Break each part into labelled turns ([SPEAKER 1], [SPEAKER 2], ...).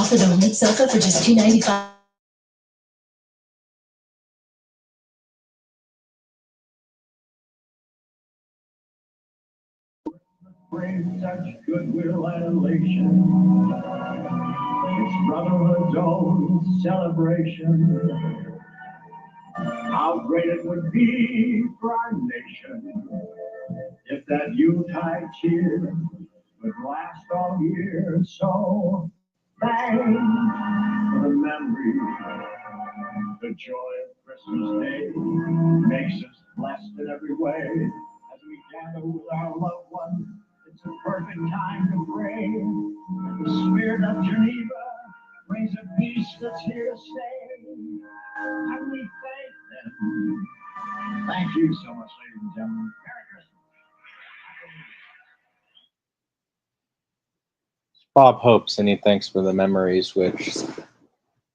[SPEAKER 1] Offered a wood sofa for just $2.95.
[SPEAKER 2] Brings such goodwill and elation. It's brotherhood's own celebration. How great it would be for our nation if that Yuletide cheer would last all year. So thanks for the memories. The joy of Christmas Day makes us blessed in every way. As we gather with our loved ones, it's a perfect time to pray. The spirit of Geneva brings a peace that's here to stay. And we thank them. Thank you so much, ladies and gentlemen. Merry Christmas.
[SPEAKER 3] Bob hopes and he thanks for the memories, which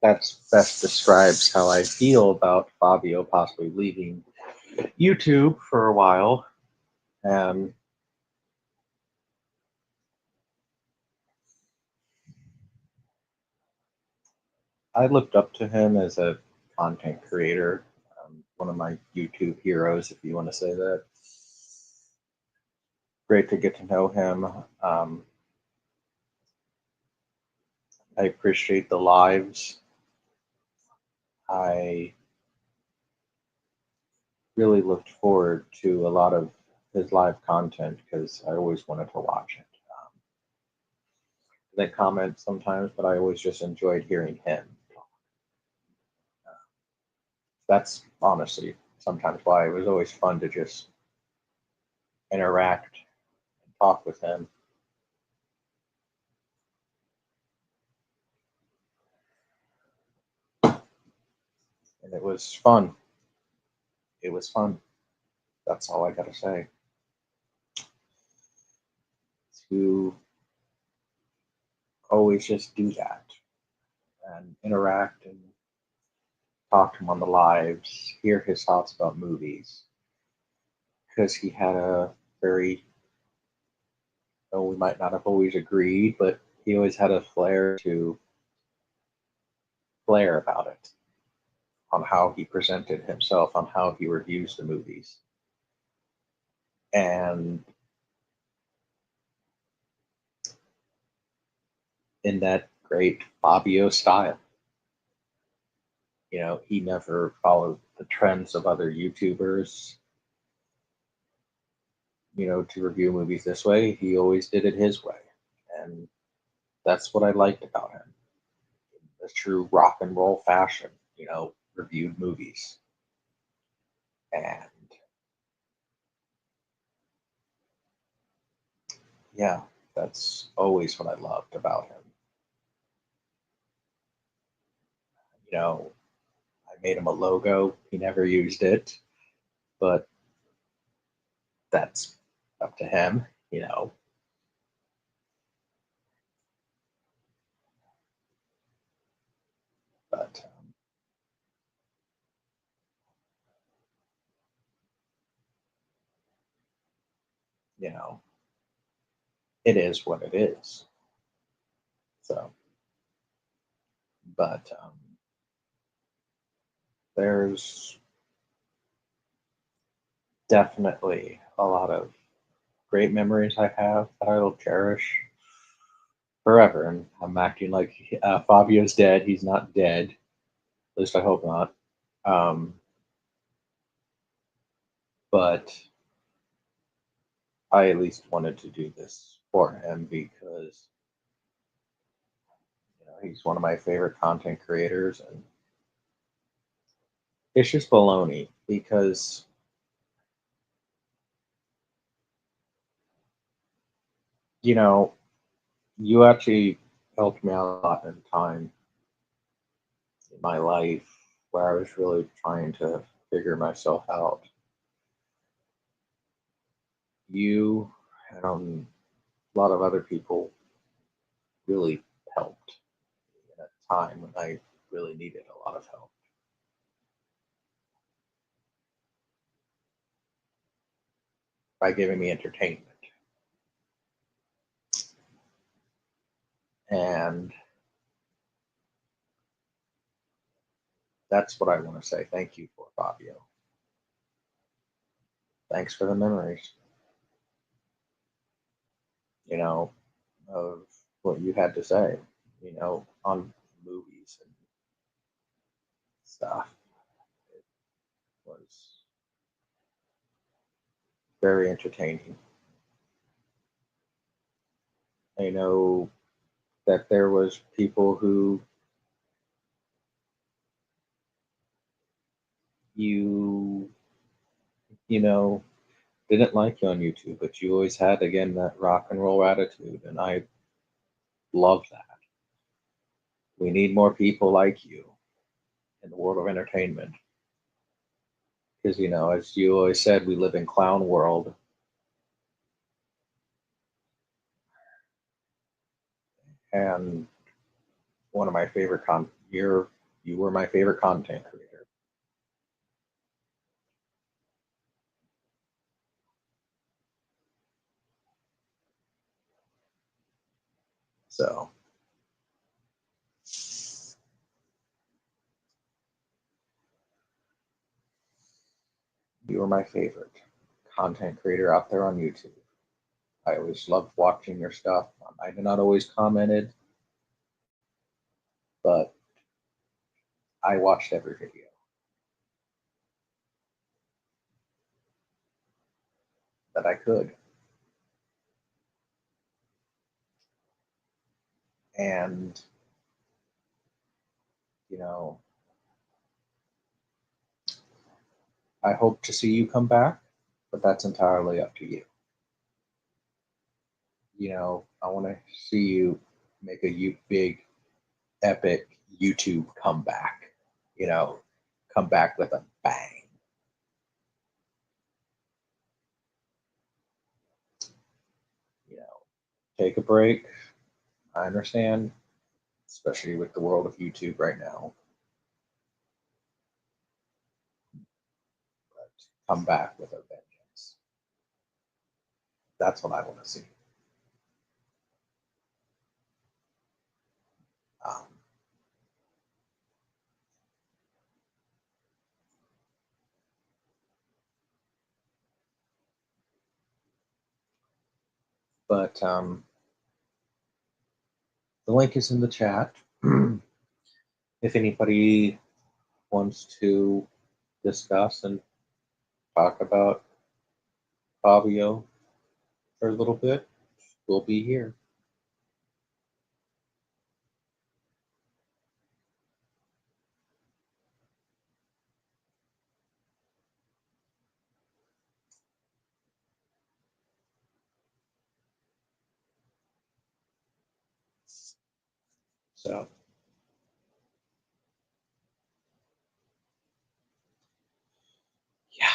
[SPEAKER 3] that best describes how I feel about Fabio possibly leaving YouTube for a while. I looked up to him as a content creator, one of my YouTube heroes, if you want to say that. Great to get to know him. I appreciate the lives. I really looked forward to a lot of his live content because I always wanted to watch it. They comment sometimes, but I always just enjoyed hearing him talk. That's honestly sometimes why it was always fun to just interact and talk with him. And it was fun. It was fun. That's all I gotta say. To always just do that and interact and talk to him on the lives, hear his thoughts about movies. Because he had a very, well, we might not have always agreed, but he always had a flair about it, on how he presented himself, on how he reviews the movies. And in that great Fabio style. You know, he never followed the trends of other YouTubers, you know, to review movies this way. He always did it his way. And that's what I liked about him. A true rock and roll fashion, you know, reviewed movies. And yeah, that's always what I loved about him. You know, I made him a logo. He never used it, but that's up to him, you know. But you know, it is what it is. So, but there's definitely a lot of great memories I have that I will cherish forever. And I'm acting like Fabio's dead. He's not dead. At least I hope not. But I at least wanted to do this for him because you know he's one of my favorite content creators, and it's just baloney because you know you actually helped me out a lot in time in my life where I was really trying to figure myself out. You and a lot of other people really helped in a time when I really needed a lot of help by giving me entertainment. And That's what I want to say. Thank you for, Fabio. Thanks for the memories, you know, of what you had to say, on movies and stuff. It was very entertaining. I know that there was people who you you know didn't like you on YouTube, but you always had again that rock and roll attitude, and I love that. We need more people like you in the world of entertainment because as you always said, we live in clown world, and one of my favorite you were my favorite content creator. So you were my favorite content creator out there on YouTube. I always loved watching your stuff. I did not always commented, but I watched every video that I could. And, you know, I hope to see you come back, but that's entirely up to you. I want to see you make a big, epic YouTube comeback, you know, come back with a bang. You know, take a break. I understand, especially with the world of YouTube right now, but come back with a vengeance. That's what I want to see. Um, but the link is in the chat. If anybody wants to discuss and talk about Fabio for a little bit, we'll be here. So, yeah.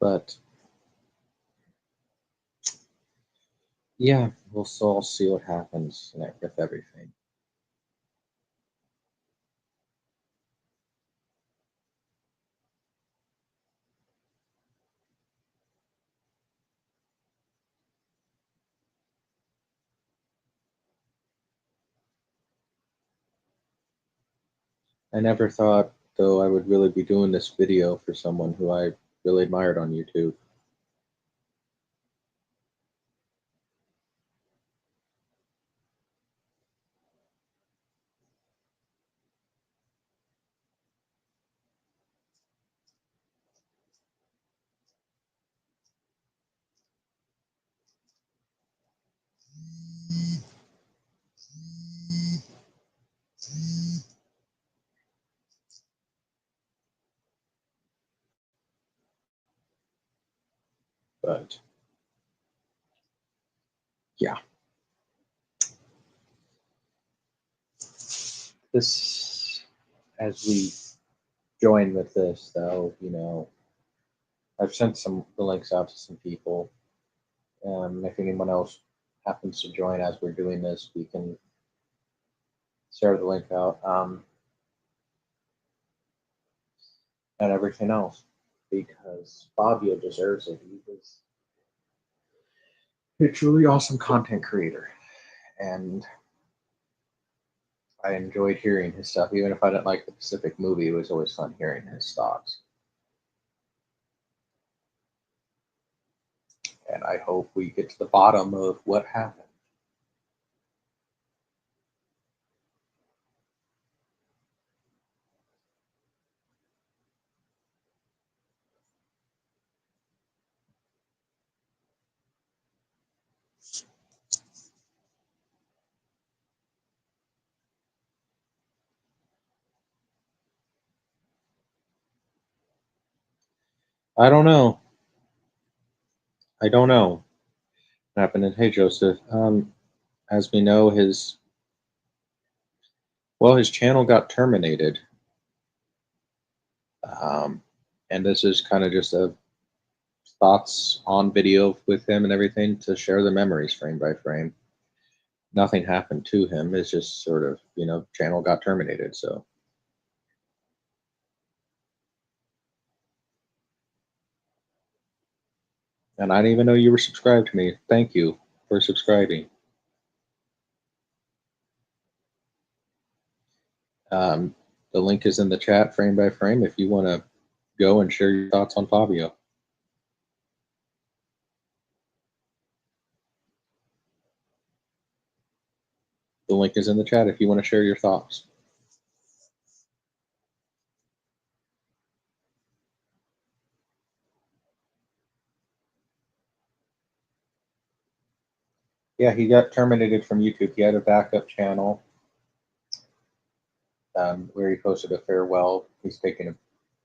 [SPEAKER 3] But yeah, we'll all see what happens with everything. I never thought, though, I would really be doing this video for someone who I really admired on YouTube. But yeah, this, as we join with this, though, I've sent the links out to some people. If anyone else happens to join as we're doing this, we can share the link out, and everything else, because Fabio deserves it. He was a truly awesome content creator, and I enjoyed hearing his stuff. Even if I didn't like the Pacific movie, it was always fun hearing his thoughts. And I hope we get to the bottom of what happened. I don't know. I don't know what happened. And hey, Joseph, as we know, his channel got terminated. Um, and this is kind of just a thoughts on video with him and everything to share the memories frame by frame. Nothing happened to him. It's just sort of, channel got terminated. So, and I didn't even know you were subscribed to me. Thank you for subscribing. Um, the link is in the chat frame by frame if you want to go and share your thoughts on Fabio. The link is in the chat if you want to share your thoughts. Yeah, he got terminated from YouTube. He had a backup channel where he posted a farewell. He's taking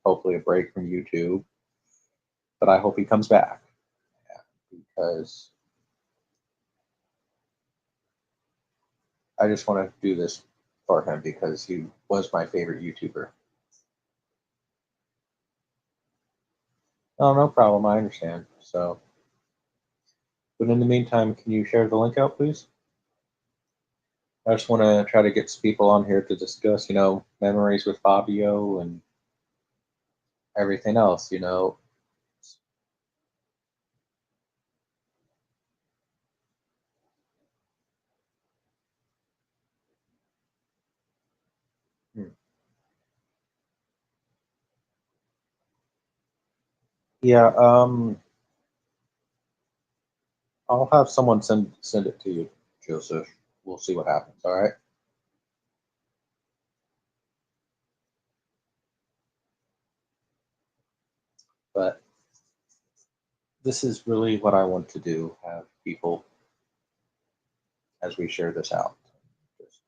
[SPEAKER 3] hopefully a break from YouTube, but I hope he comes back because I just want to do this for him because he was my favorite YouTuber. Oh, no problem. I understand. So, but in the meantime, can you share the link out, please? I just want to try to get some people on here to discuss, memories with Fabio and everything else. Hmm. Yeah, I'll have someone send it to you, Joseph. We'll see what happens. All right. But this is really what I want to do: have people as we share this out. Just,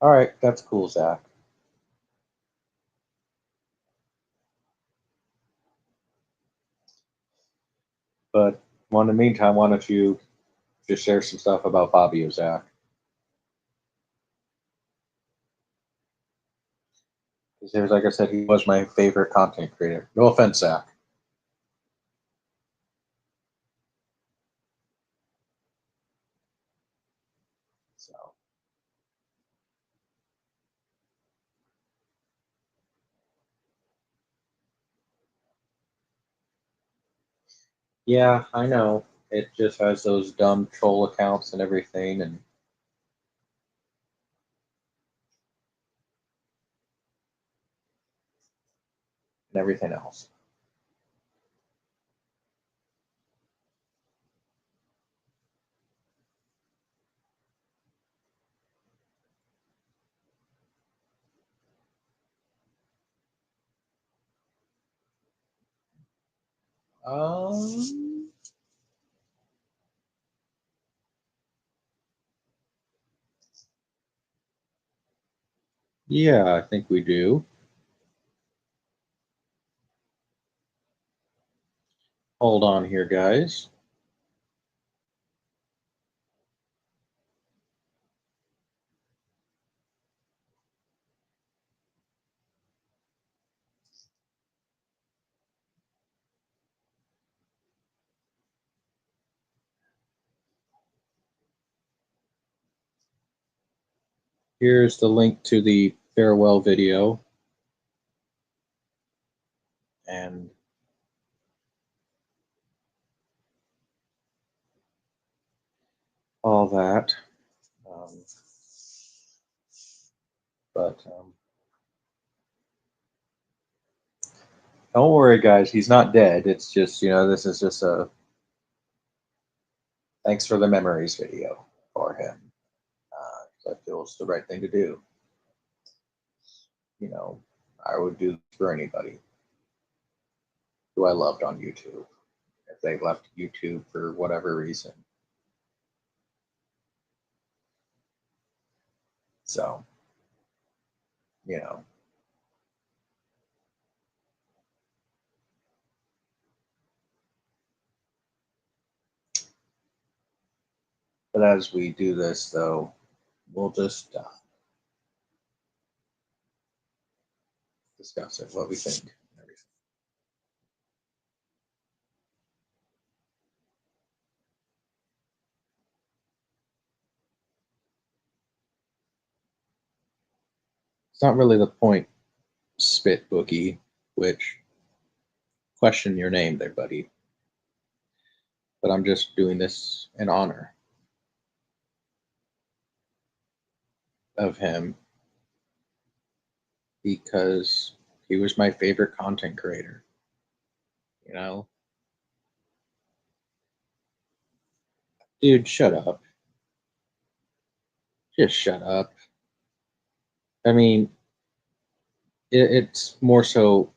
[SPEAKER 3] all right, that's cool, Zach. But in the meantime, why don't you just share some stuff about Fabio, Zach? Because like I said, he was my favorite content creator. No offense, Zach. So yeah, I know. It just has those dumb troll accounts and everything, and everything else. Um, yeah, I think we do. Hold on here, guys. Here's the link to the farewell video. And all that. But don't worry, guys. He's not dead. It's just, this is just a thanks for the memories video for him. That feels the right thing to do. I would do this for anybody who I loved on YouTube if they left YouTube for whatever reason. So, But as we do this, though, we'll just discuss it, what we think. It's not really the point, Spit Bookie, which question your name there, buddy. But I'm just doing this in honor of him because he was my favorite content creator. Dude, shut up. Just shut up. I mean, it's more so.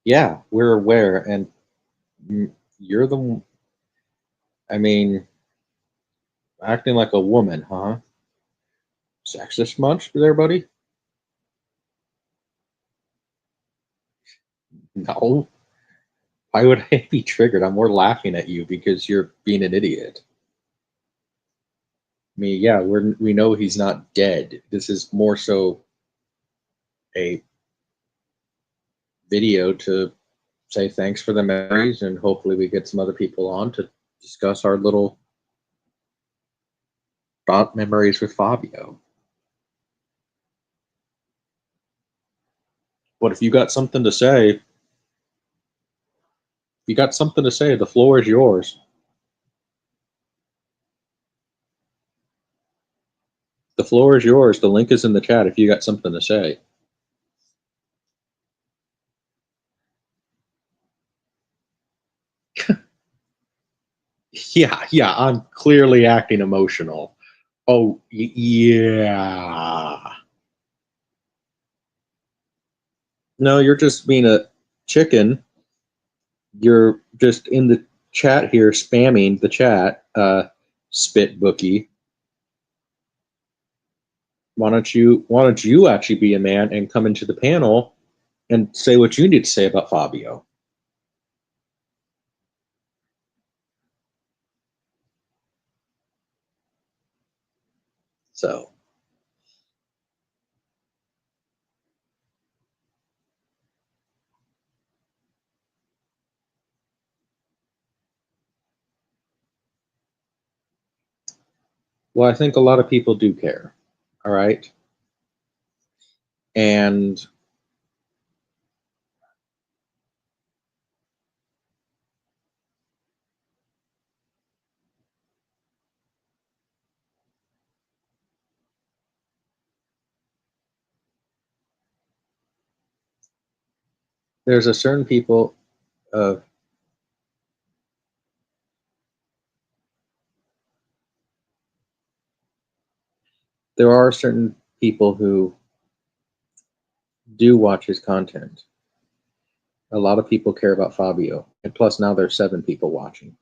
[SPEAKER 3] Yeah, we're aware, and you're the. I mean, acting like a woman, huh? Sexist much there, buddy? No. Why would I be triggered? I'm more laughing at you because you're being an idiot. I mean, yeah, we know he's not dead. This is more so a video to say thanks for the memories, and hopefully we get some other people on to discuss our little thought memories with Fabio. What if you got something to say? If you got something to say, the floor is yours. The floor is yours. The link is in the chat if you got something to say. Yeah, I'm clearly acting emotional. Oh, yeah. No, you're just being a chicken. You're just in the chat here spamming the chat, Spit Bookie. Why don't you actually be a man and come into the panel and say what you need to say about Fabio? So, well, I think a lot of people do care. All right. And there's a certain people there are certain people who do watch his content. A lot of people care about Fabio, and plus now there's 7 people watching.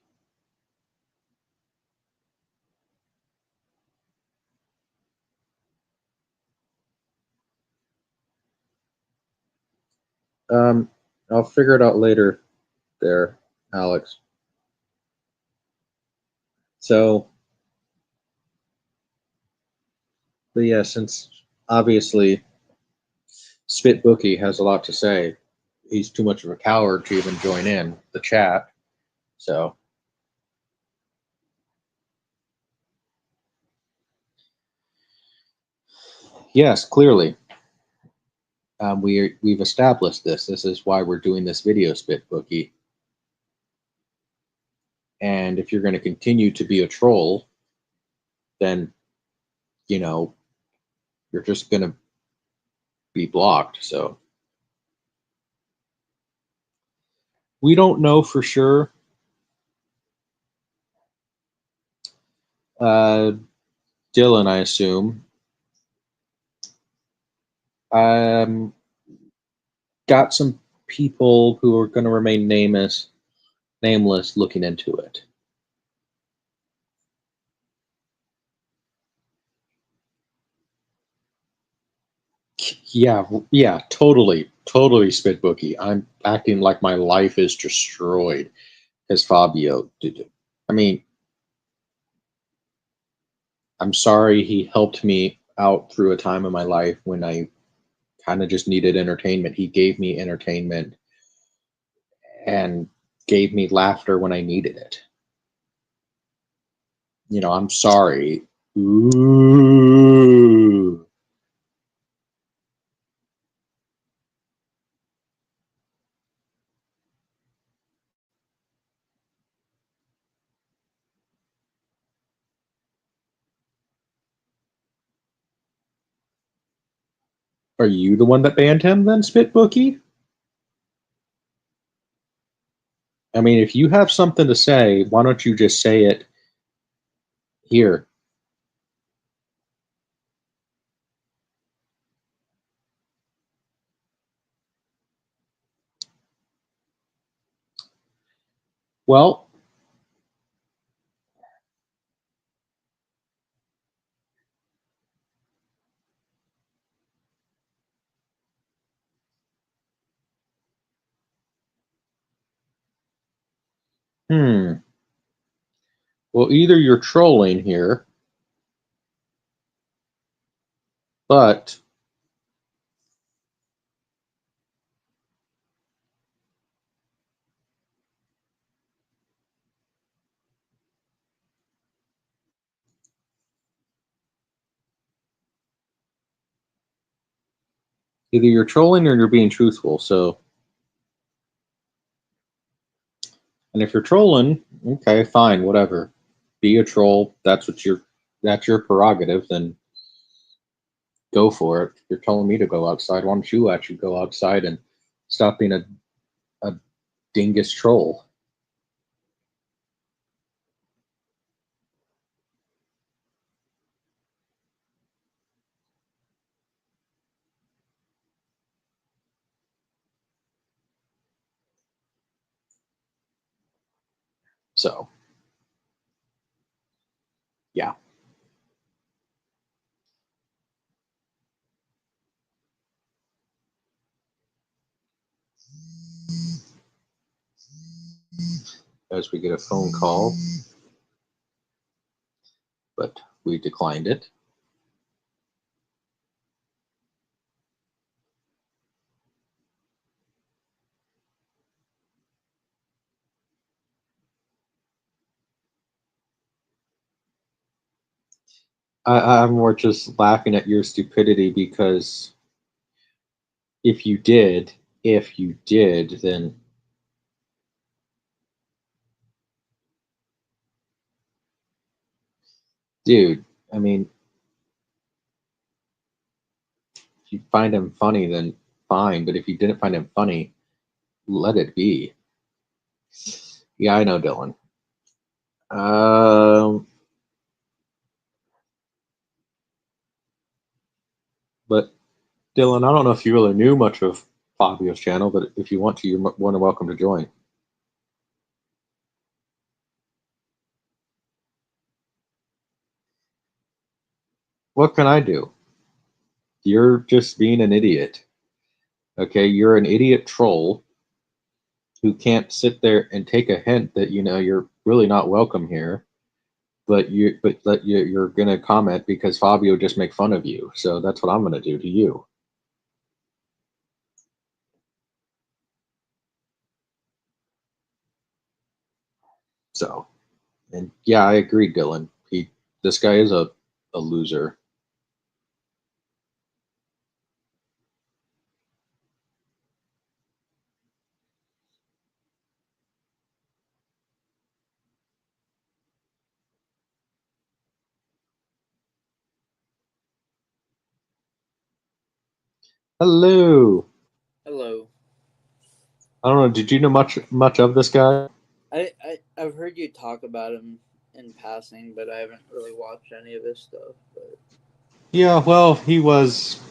[SPEAKER 3] I'll figure it out later there, Alex. So, but yeah, since obviously Spit Bookie has a lot to say, he's too much of a coward to even join in the chat. So, yes, clearly, we've established this. This is why we're doing this video, Spit Bookie. And if you're going to continue to be a troll, then you know you're just going to be blocked. So we don't know for sure. Dylan, I assume, got some people who are going to remain nameless looking into it. Yeah, totally Spit Bookie. I'm acting like my life is destroyed as Fabio did. I mean, I'm sorry he helped me out through a time in my life when I kind of just needed entertainment. He gave me entertainment and gave me laughter when I needed it. I'm sorry. Ooh. Are you the one that banned him then, Spit Bookie? I mean, if you have something to say, why don't you just say it here? Well, well, either you're trolling here, but either you're trolling or you're being truthful. So, and if you're trolling, okay, fine, whatever. Be a troll. That's your prerogative. Then go for it. If you're telling me to go outside, why don't you actually go outside and stop being a dingus troll? So, yeah. As we get a phone call, but we declined it. I'm more just laughing at your stupidity because if you did, then dude, I mean, if you find him funny, then fine. But if you didn't find him funny, let it be. Yeah, I know, Dylan. But Dylan, I don't know if you really knew much of Fabio's channel, but if you want to, you're more than welcome to join. What can I do? You're just being an idiot. Okay, you're an idiot troll who can't sit there and take a hint that you're really not welcome here, but you're gonna comment because Fabio just make fun of you. So that's what I'm gonna do to you. So, and yeah, I agree, Dylan. This guy is a loser. Hello.
[SPEAKER 4] Hello.
[SPEAKER 3] I don't know. Did you know much of this guy?
[SPEAKER 4] I've heard you talk about him in passing, but I haven't really watched any of his stuff. But
[SPEAKER 3] Yeah. Well, he was.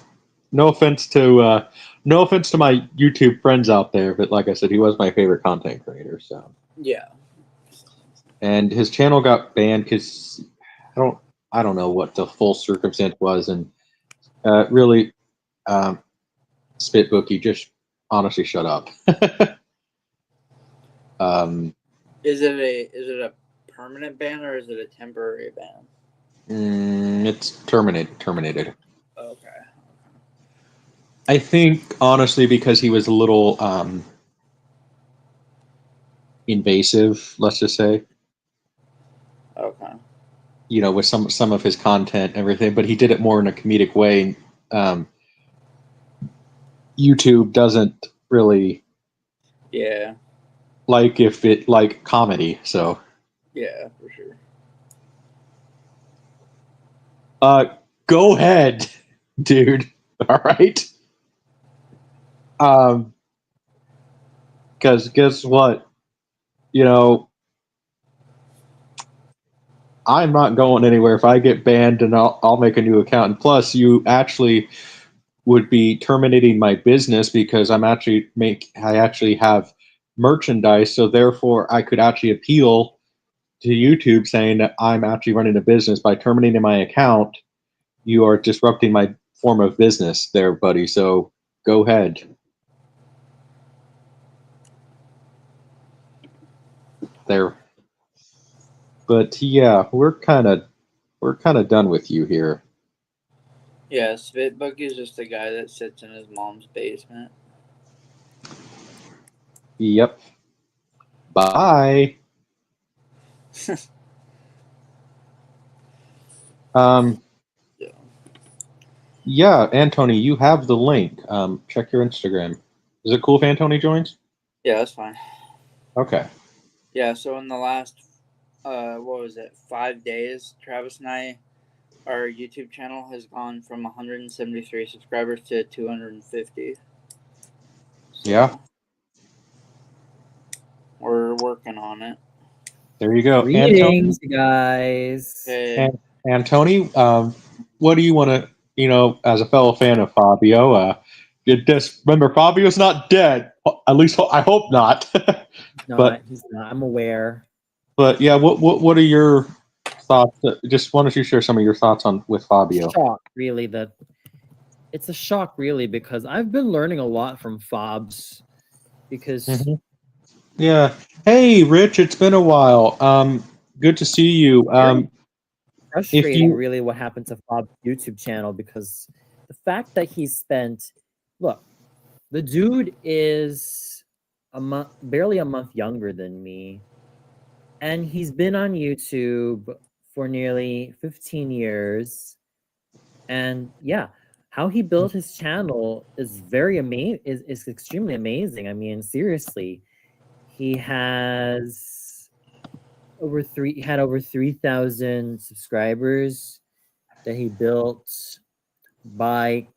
[SPEAKER 3] No offense to my YouTube friends out there, but like I said, he was my favorite content creator. So,
[SPEAKER 4] yeah,
[SPEAKER 3] and his channel got banned because I don't know what the full circumstance was, and really, Spitbookie, just honestly shut up.
[SPEAKER 4] is it a permanent ban or is it a temporary ban?
[SPEAKER 3] It's terminated.
[SPEAKER 4] Okay.
[SPEAKER 3] I think honestly because he was a little invasive, let's just say.
[SPEAKER 4] Okay.
[SPEAKER 3] With some of his content and everything, but he did it more in a comedic way. YouTube doesn't really
[SPEAKER 4] Yeah.
[SPEAKER 3] like comedy, so
[SPEAKER 4] Yeah, for sure.
[SPEAKER 3] go ahead, dude. All right. Because guess what? I'm not going anywhere. If I get banned, and I'll make a new account. And plus, you actually would be terminating my business because I actually have merchandise, so therefore I could actually appeal to YouTube saying that I'm actually running a business by terminating my account. You are disrupting my form of business there, buddy. So go ahead. There. But yeah, we're kind of done with you here.
[SPEAKER 4] Yeah, Spitbook is just a guy that sits in his mom's basement.
[SPEAKER 3] Yep. Bye.
[SPEAKER 4] Yeah.
[SPEAKER 3] Yeah, Antony, you have the link. Check your Instagram. Is it cool if Antony joins?
[SPEAKER 4] Yeah, that's fine.
[SPEAKER 3] Okay.
[SPEAKER 4] Yeah, so in the last, what was it, 5 days, Travis and I, our YouTube channel has gone from 173 subscribers to 250. So
[SPEAKER 3] Yeah.
[SPEAKER 4] we're working on it.
[SPEAKER 3] There you go.
[SPEAKER 5] Greetings, guys.
[SPEAKER 4] Okay.
[SPEAKER 3] Antony, what do you want to, as a fellow fan of Fabio, you just remember Fabio's not dead. At least I hope not.
[SPEAKER 5] He's not. I'm aware.
[SPEAKER 3] But yeah, what are your thoughts? Just why don't you share some of your thoughts with Fabio?
[SPEAKER 5] Shock, really. It's a shock, really, because I've been learning a lot from Fobs. Because
[SPEAKER 3] Yeah. Hey, Rich, it's been a while. Good to see you.
[SPEAKER 5] frustrating, really, what happened to Fob's YouTube channel, because the fact that he spent, look, the dude is barely a month younger than me, and he's been on YouTube for nearly 15 years. And yeah, how he built his channel is very amazing, is extremely amazing. I mean, seriously, he has over 3,000 subscribers that he built by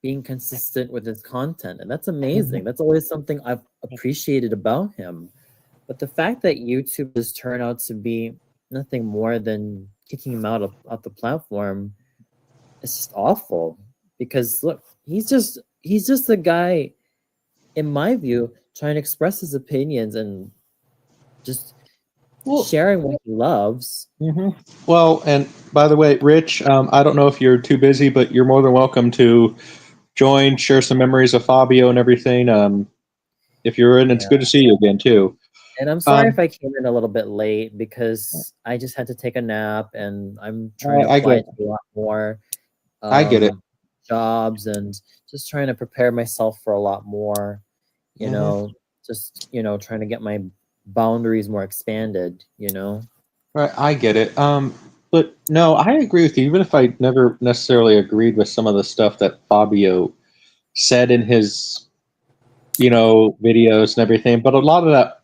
[SPEAKER 5] being consistent with his content, and that's amazing. That's always something I've appreciated about him. But the fact that YouTube has turned out to be nothing more than kicking him out of the platform, it's just awful. Because look, he's just a guy, in my view, trying to express his opinions and just sharing what he loves.
[SPEAKER 3] Well, and by the way, Rich, I don't know if you're too busy, but you're more than welcome to join, share some memories of Fabio and everything. If you're in, it's good to see you again too.
[SPEAKER 5] And I'm sorry if I came in a little bit late because I just had to take a nap and I'm trying to apply to a lot more
[SPEAKER 3] I get it.
[SPEAKER 5] jobs and just trying to prepare myself for a lot more, you know, just, you know, trying to get my boundaries more expanded, you know.
[SPEAKER 3] Right, I get it. But no, I agree with you. Even if I never necessarily agreed with some of the stuff that Fabio said in his, videos and everything, but a lot of that,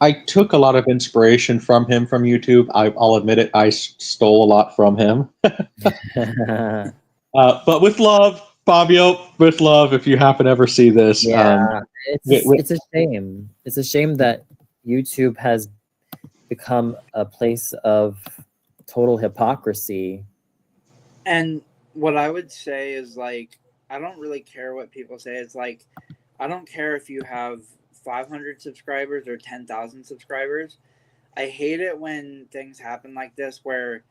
[SPEAKER 3] I took a lot of inspiration from him from YouTube. I'll admit it. I stole a lot from him. But with love, Fabio, with love. If you happen to ever see this,
[SPEAKER 5] it's a shame. It's a shame that YouTube has become a place of total hypocrisy.
[SPEAKER 4] And what I would say is like, I don't really care what people say. It's like, I don't care if you have 500 subscribers or 10,000 subscribers. I hate it when things happen like this where,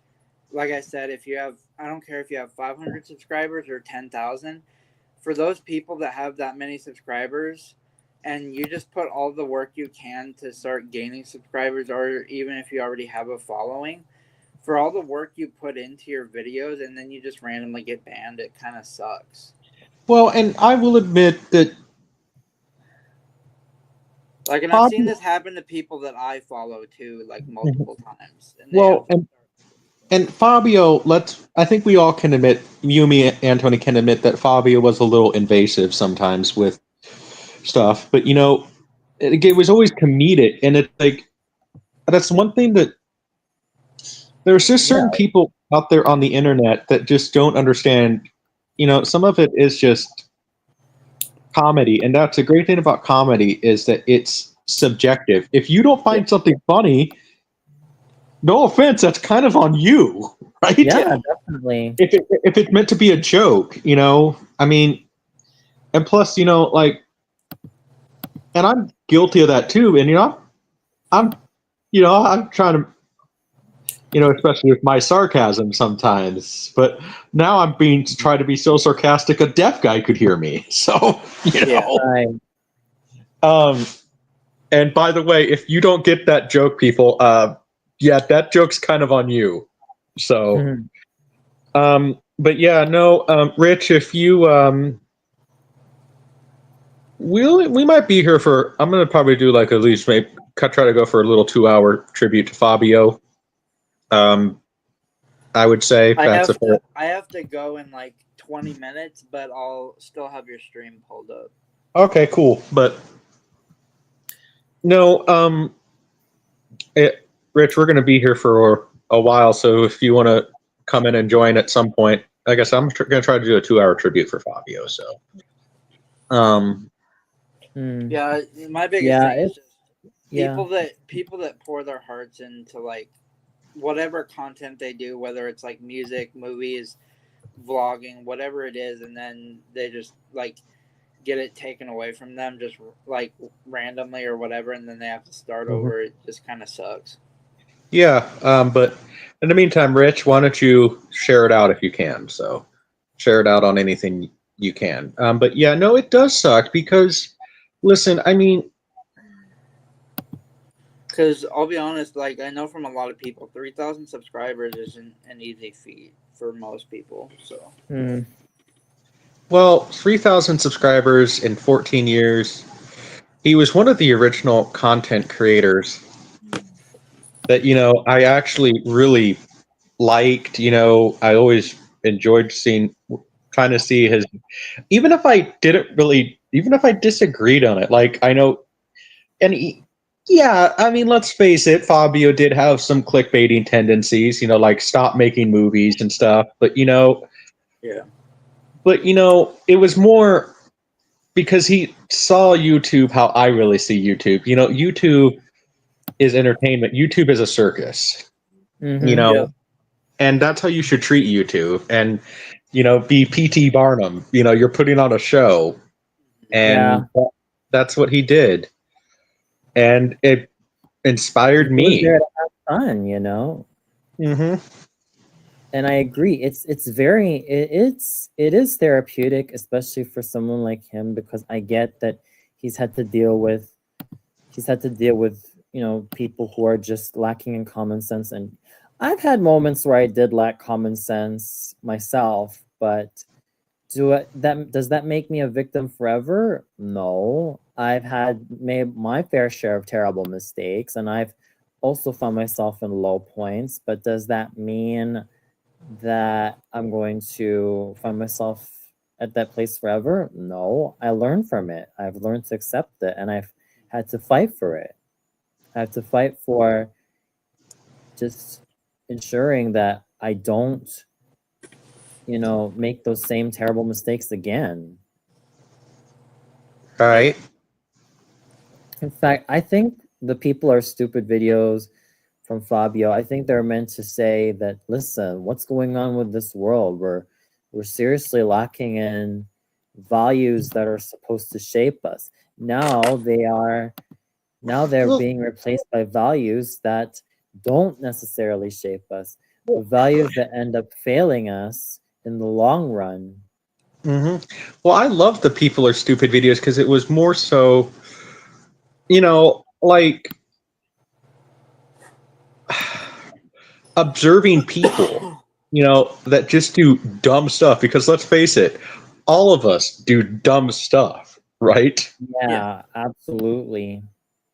[SPEAKER 4] like I said, I don't care if you have 500 subscribers or 10,000. For those people that have that many subscribers and you just put all the work you can to start gaining subscribers, or even if you already have a following, for all the work you put into your videos and then you just randomly get banned, it kind of sucks.
[SPEAKER 3] Well, and I will admit that,
[SPEAKER 4] like, and I've seen this happen to people that I follow too, like multiple times.
[SPEAKER 3] And Fabio, I think we all can admit, you, me, Anthony can admit that Fabio was a little invasive sometimes with stuff, but it was always comedic, and it's like, that's one thing that there's just certain people out there on the internet that just don't understand. Some of it is just comedy, and that's a great thing about comedy is that it's subjective. If you don't find something funny, no offense, that's kind of on you, right?
[SPEAKER 5] Yeah, definitely.
[SPEAKER 3] If it's meant to be a joke, I mean, and plus, like, and I'm guilty of that too. And I'm trying to, especially with my sarcasm sometimes. But now I'm being trying to be so sarcastic a deaf guy could hear me. So
[SPEAKER 5] Right.
[SPEAKER 3] And by the way, if you don't get that joke, people, that joke's kind of on you. So, but yeah, no, Rich, if you we might be here for. I'm gonna probably do like at least maybe try to go for a little 2-hour tribute to Fabio. I would say
[SPEAKER 4] I have to go in like 20 minutes, but I'll still have your stream pulled up.
[SPEAKER 3] Okay, cool. But no, Rich, we're gonna be here for a while, so if you want to come in and join at some point, I guess I'm gonna try to do a 2-hour tribute for Fabio. So,
[SPEAKER 4] yeah, my biggest thing is just people that pour their hearts into like whatever content they do, whether it's like music, movies, vlogging, whatever it is, and then they just like get it taken away from them just like randomly or whatever, and then they have to start over. It just kind of sucks.
[SPEAKER 3] Yeah, but in the meantime, Rich, why don't you share it out if you can? So share it out on anything you can. But yeah, no, it does suck because, listen, I mean,
[SPEAKER 4] because I'll be honest, like I know from a lot of people, 3,000 subscribers isn't an easy feat for most people. So,
[SPEAKER 3] well, 3,000 subscribers in 14 years. He was one of the original content creators that I actually really liked. I always enjoyed trying to see his, even if I disagreed on it, like I know, and I mean, let's face it, Fabio did have some clickbaiting tendencies, like stop making movies and stuff, but it was more because he saw YouTube how I really see YouTube. YouTube is entertainment. YouTube is a circus. And that's how you should treat YouTube. And be P.T. Barnum. You're putting on a show, and that's what he did, and it inspired me.
[SPEAKER 5] There to have fun, and I agree. It is therapeutic, especially for someone like him, because I get that he's had to deal with people who are just lacking in common sense, and I've had moments where I did lack common sense myself, but does that make me a victim forever? No. I've made my fair share of terrible mistakes, and I've also found myself in low points, but does that mean that I'm going to find myself at that place forever? No. I learned from it. I've learned to accept it, and I've had to fight for it. I have to fight for just ensuring that I don't, make those same terrible mistakes again.
[SPEAKER 3] Right.
[SPEAKER 5] In fact, I think the people are stupid videos from Fabio. I think they're meant to say that, listen, what's going on with this world? We're seriously lacking in values that are supposed to shape us. Now they're being replaced by values that don't necessarily shape us, but values that end up failing us in the long run.
[SPEAKER 3] Mm-hmm. Well, I love the people are stupid videos because it was more so, like observing people, that just do dumb stuff. Because let's face it, all of us do dumb stuff, right?
[SPEAKER 5] Yeah, absolutely.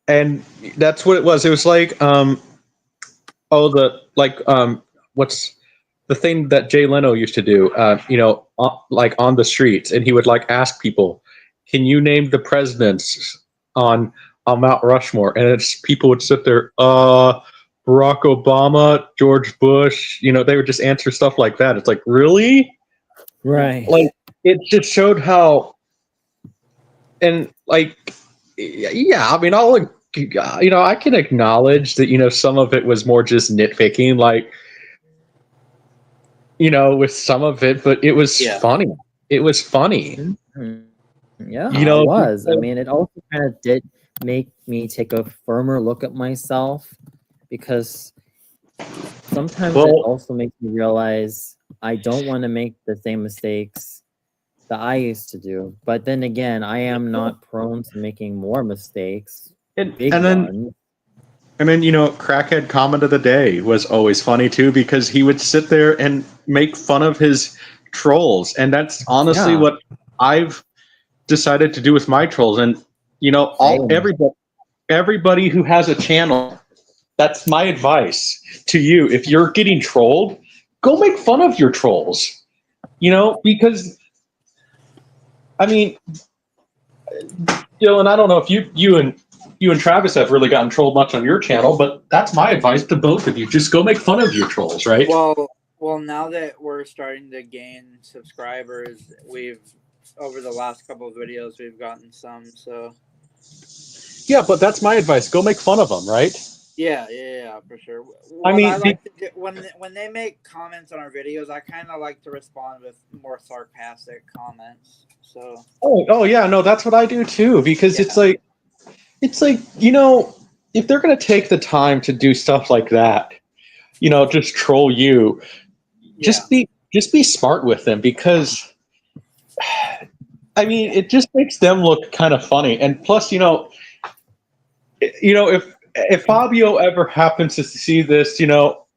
[SPEAKER 3] And that's what it was. It was like, what's the thing that Jay Leno used to do? Like on the streets, and he would like ask people, "Can you name the presidents on Mount Rushmore?" And people would sit there, Barack Obama, George Bush. They would just answer stuff like that. It's like, really?
[SPEAKER 5] Right.
[SPEAKER 3] Like, it just showed how, and like, yeah, I mean, I can acknowledge that, some of it was more just nitpicking, like, with some of it, but it was funny. It was funny.
[SPEAKER 5] Mhm. Yeah, it was. I mean, it also kind of did make me take a firmer look at myself, because sometimes it also makes me realize I don't want to make the same mistakes that I used to do. But then again, I am not prone to making more mistakes.
[SPEAKER 6] And
[SPEAKER 5] Ones.
[SPEAKER 6] And then, Crackhead Comment of the Day was always funny too, because he would sit there and make fun of his trolls. And that's honestly what I've decided to do with my trolls. And, everybody who has a channel, that's my advice to you. If you're getting trolled, go make fun of your trolls. Because, I mean, Dylan, I don't know if you and Travis have really gotten trolled much on your channel, but that's my advice to both of you. Just go make fun of your trolls, right?
[SPEAKER 4] Well, now that we're starting to gain subscribers, over the last couple of videos, we've gotten some, so.
[SPEAKER 6] Yeah, but that's my advice. Go make fun of them, right?
[SPEAKER 4] Yeah, for sure. When they make comments on our videos, I kind of like to respond with more sarcastic comments. So.
[SPEAKER 6] Oh yeah, no, that's what I do too. Because it's like, if they're gonna take the time to do stuff like that, just troll you, just be smart with them. Because, I mean, it just makes them look kind of funny. And plus, if Fabio ever happens to see this,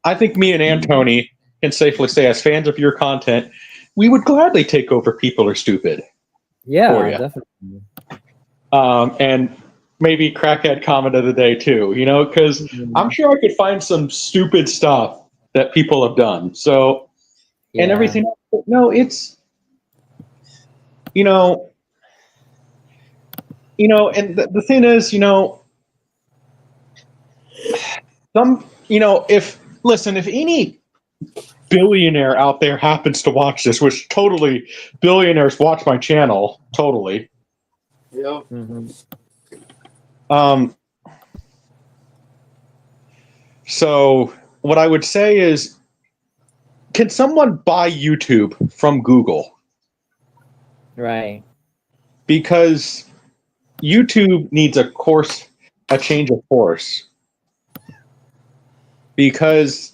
[SPEAKER 6] I think me and Antony can safely say, as fans of your content, we would gladly take over People Are Stupid.
[SPEAKER 5] Yeah, definitely.
[SPEAKER 6] And maybe Crackhead Comment of the Day too, because I'm sure I could find some stupid stuff that people have done. So, and everything else. No, it's, and the thing is, if any billionaire out there happens to watch this, which totally billionaires watch my channel, totally.
[SPEAKER 4] Yeah.
[SPEAKER 6] So what I would say is, can someone buy YouTube from Google?
[SPEAKER 5] Right.
[SPEAKER 6] Because YouTube needs a change of course. Because,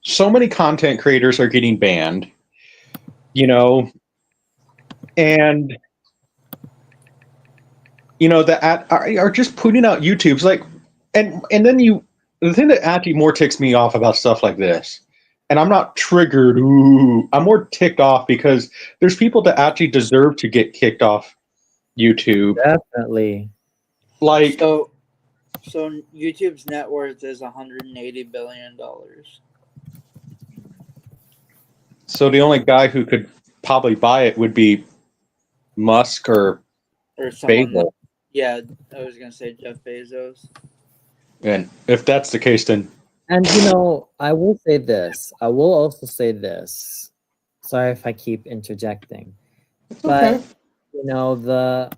[SPEAKER 6] so many content creators are getting banned, you know, and you know that are just putting out YouTube's like, and then the thing that actually more ticks me off about stuff like this, and I'm not triggered. Ooh, I'm more ticked off because there's people that actually deserve to get kicked off YouTube.
[SPEAKER 5] Definitely.
[SPEAKER 6] Like,
[SPEAKER 4] So YouTube's net worth is $180 billion.
[SPEAKER 6] so the only guy who could probably buy it would be Musk or
[SPEAKER 4] Or someone
[SPEAKER 6] Bezos.
[SPEAKER 4] yeah, I was gonna say Jeff Bezos.
[SPEAKER 6] And if that's the case, then
[SPEAKER 5] And you know, I will say this. I will also say this. Sorry if I keep interjecting. But
[SPEAKER 6] okay.
[SPEAKER 5] you know, the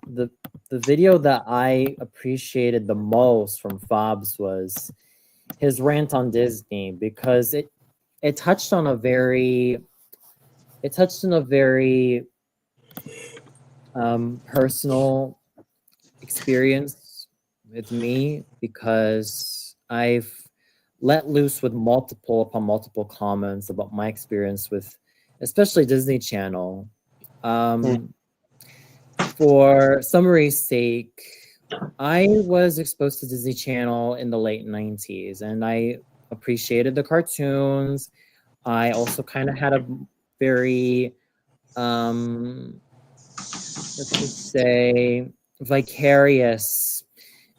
[SPEAKER 5] video that I appreciated the most from Fobs was his rant on Disney, because it touched on a very personal experience with me, because I've let loose with multiple upon multiple comments about my experience with especially Disney Channel. For summary's sake, I was exposed to Disney Channel in the late 90s, and I appreciated the cartoons. I also kind of had a very let's just say vicarious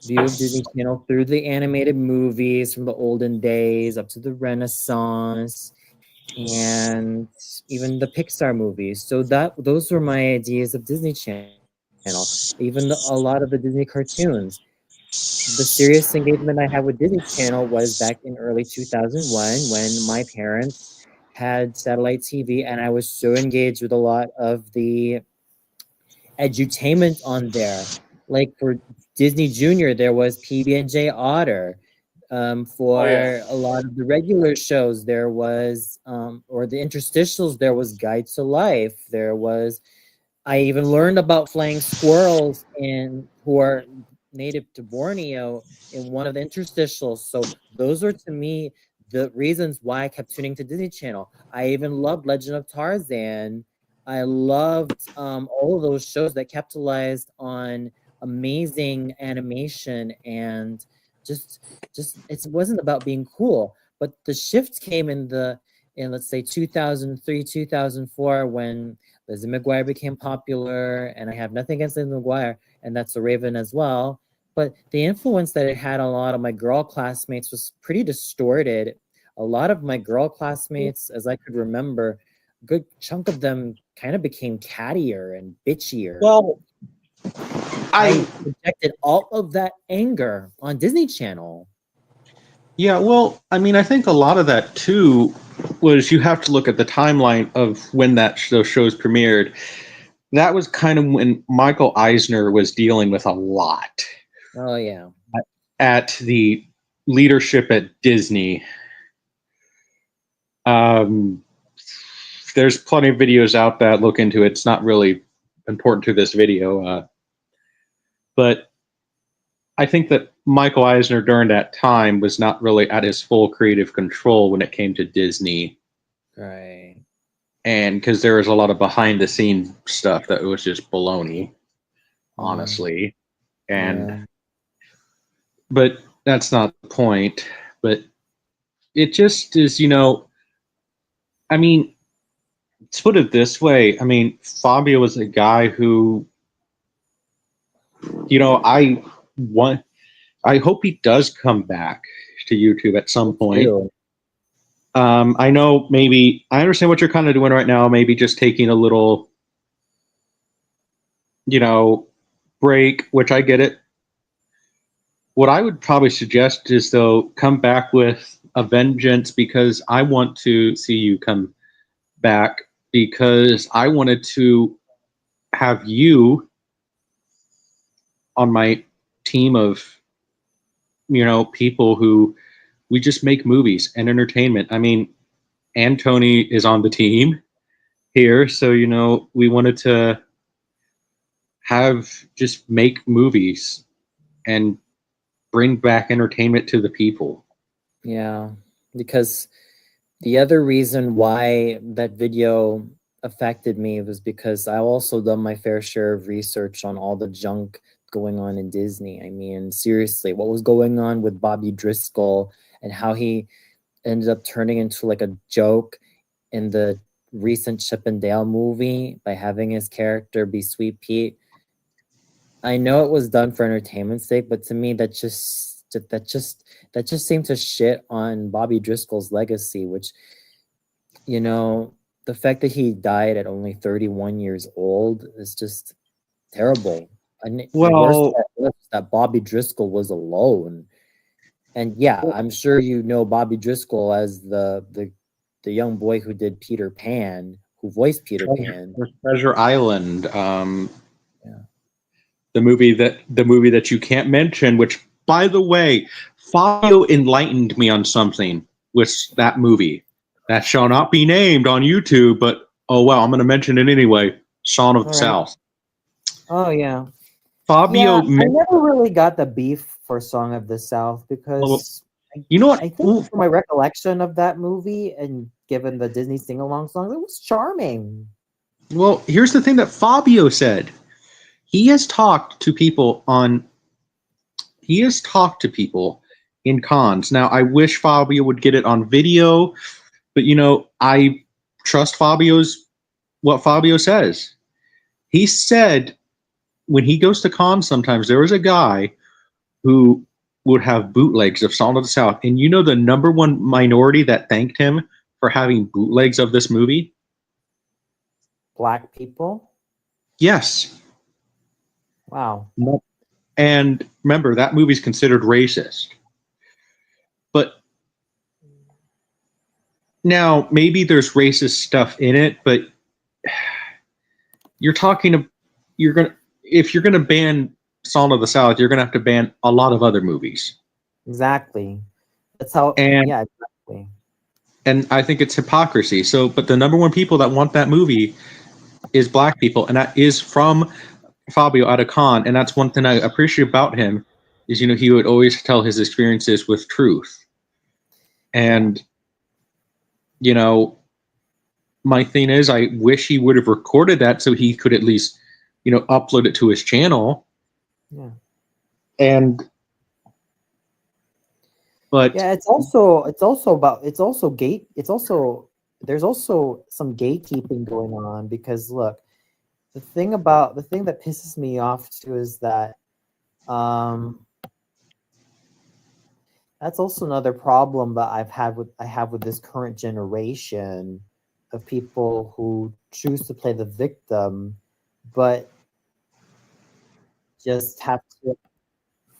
[SPEAKER 5] view of Disney Channel through the animated movies from the olden days up to the Renaissance and even the Pixar movies. So those were my ideas of Disney Channel. Even a lot of the Disney cartoons. The serious engagement I had with Disney Channel was back in early 2001 when my parents had satellite TV, and I was so engaged with a lot of the edutainment on there. Like for Disney Junior, there was PB&J Otter. For a lot of the regular shows, there was, or the interstitials, there was Guide to Life. I even learned about flying squirrels who are native to Borneo in one of the interstitials. So those are, to me, the reasons why I kept tuning to Disney Channel. I even loved Legend of Tarzan. I loved all of those shows that capitalized on amazing animation, and just it wasn't about being cool. But the shift came in let's say 2003, 2004, when Lizzie McGuire became popular, and I have nothing against Lizzie McGuire, and that's a Raven as well. But the influence that it had on a lot of my girl classmates was pretty distorted. A lot of my girl classmates, as I could remember, a good chunk of them kind of became cattier and bitchier.
[SPEAKER 6] Well,
[SPEAKER 5] I projected all of that anger on Disney Channel.
[SPEAKER 6] Yeah, well, I mean, I think a lot of that too was you have to look at the timeline of when those shows premiered. That was kind of when Michael Eisner was dealing with a lot
[SPEAKER 5] Oh yeah.
[SPEAKER 6] at the leadership at Disney. There's plenty of videos out that look into it. It's not really important to this video, but I think that Michael Eisner during that time was not really at his full creative control when it came to Disney.
[SPEAKER 5] Right.
[SPEAKER 6] And because there was a lot of behind the scenes stuff that was just baloney, honestly. And but that's not the point. But it just is, I mean, let's put it this way. I mean, Fabio was a guy who, I hope he does come back to YouTube at some point. I know I understand what you're kind of doing right now, maybe just taking a little, break, which I get it. What I would probably suggest is, though, come back with a vengeance, because I want to see you come back, because I wanted to have you on my team of, people who we just make movies and entertainment. I mean, Tony is on the team here, so we wanted to just make movies and bring back entertainment to the people.
[SPEAKER 5] Yeah, because The other reason why that video affected me was because I also done my fair share of research on all the junk going on in Disney. I mean, seriously, what was going on with Bobby Driscoll and how he ended up turning into like a joke in the recent Chip and Dale movie by having his character be Sweet Pete. I know it was done for entertainment's sake, but to me that just seemed to shit on Bobby Driscoll's legacy, which, you know, the fact that he died at only 31 years old is just terrible. And the worst
[SPEAKER 6] Well,
[SPEAKER 5] part was that Bobby Driscoll was alone. And yeah, I'm sure you know Bobby Driscoll as the young boy who did Peter Pan, who voiced Peter Pan.
[SPEAKER 6] Treasure Island,
[SPEAKER 5] Yeah.
[SPEAKER 6] the movie that you can't mention, which, by the way, Fabio enlightened me on something with that movie that shall not be named on YouTube, but oh well, I'm going to mention it anyway. Song of the
[SPEAKER 5] All right.
[SPEAKER 6] South.
[SPEAKER 5] Oh yeah.
[SPEAKER 6] Fabio,
[SPEAKER 5] Yeah, I never really got the beef for Song of the South because
[SPEAKER 6] you know what?
[SPEAKER 5] I think from my recollection of that movie and given the Disney sing-along songs, it was charming.
[SPEAKER 6] Well, here's the thing that Fabio said. He has talked to people in cons. Now, I wish Fabio would get it on video, but I trust what Fabio says. He said when he goes to cons sometimes there was a guy who would have bootlegs of Song of the South, and the number one minority that thanked him for having bootlegs of this movie?
[SPEAKER 5] Black people?
[SPEAKER 6] Yes.
[SPEAKER 5] Wow.
[SPEAKER 6] And remember, that movie's considered racist. But now, maybe there's racist stuff in it, but if you're gonna ban Song of the South, you're gonna have to ban a lot of other movies.
[SPEAKER 5] Exactly. That's how. Yeah, exactly.
[SPEAKER 6] And I think it's hypocrisy. So, but the number one people that want that movie is black people, and that is from Fabio at a con. And that's one thing I appreciate about him is he would always tell his experiences with truth. And my thing is, I wish he would have recorded that so he could at least upload it to his channel.
[SPEAKER 5] Yeah.
[SPEAKER 6] But
[SPEAKER 5] yeah, it's also there's also some gatekeeping going on because look, the thing that pisses me off too is that that's also another problem that I have with this current generation of people who choose to play the victim, but just have to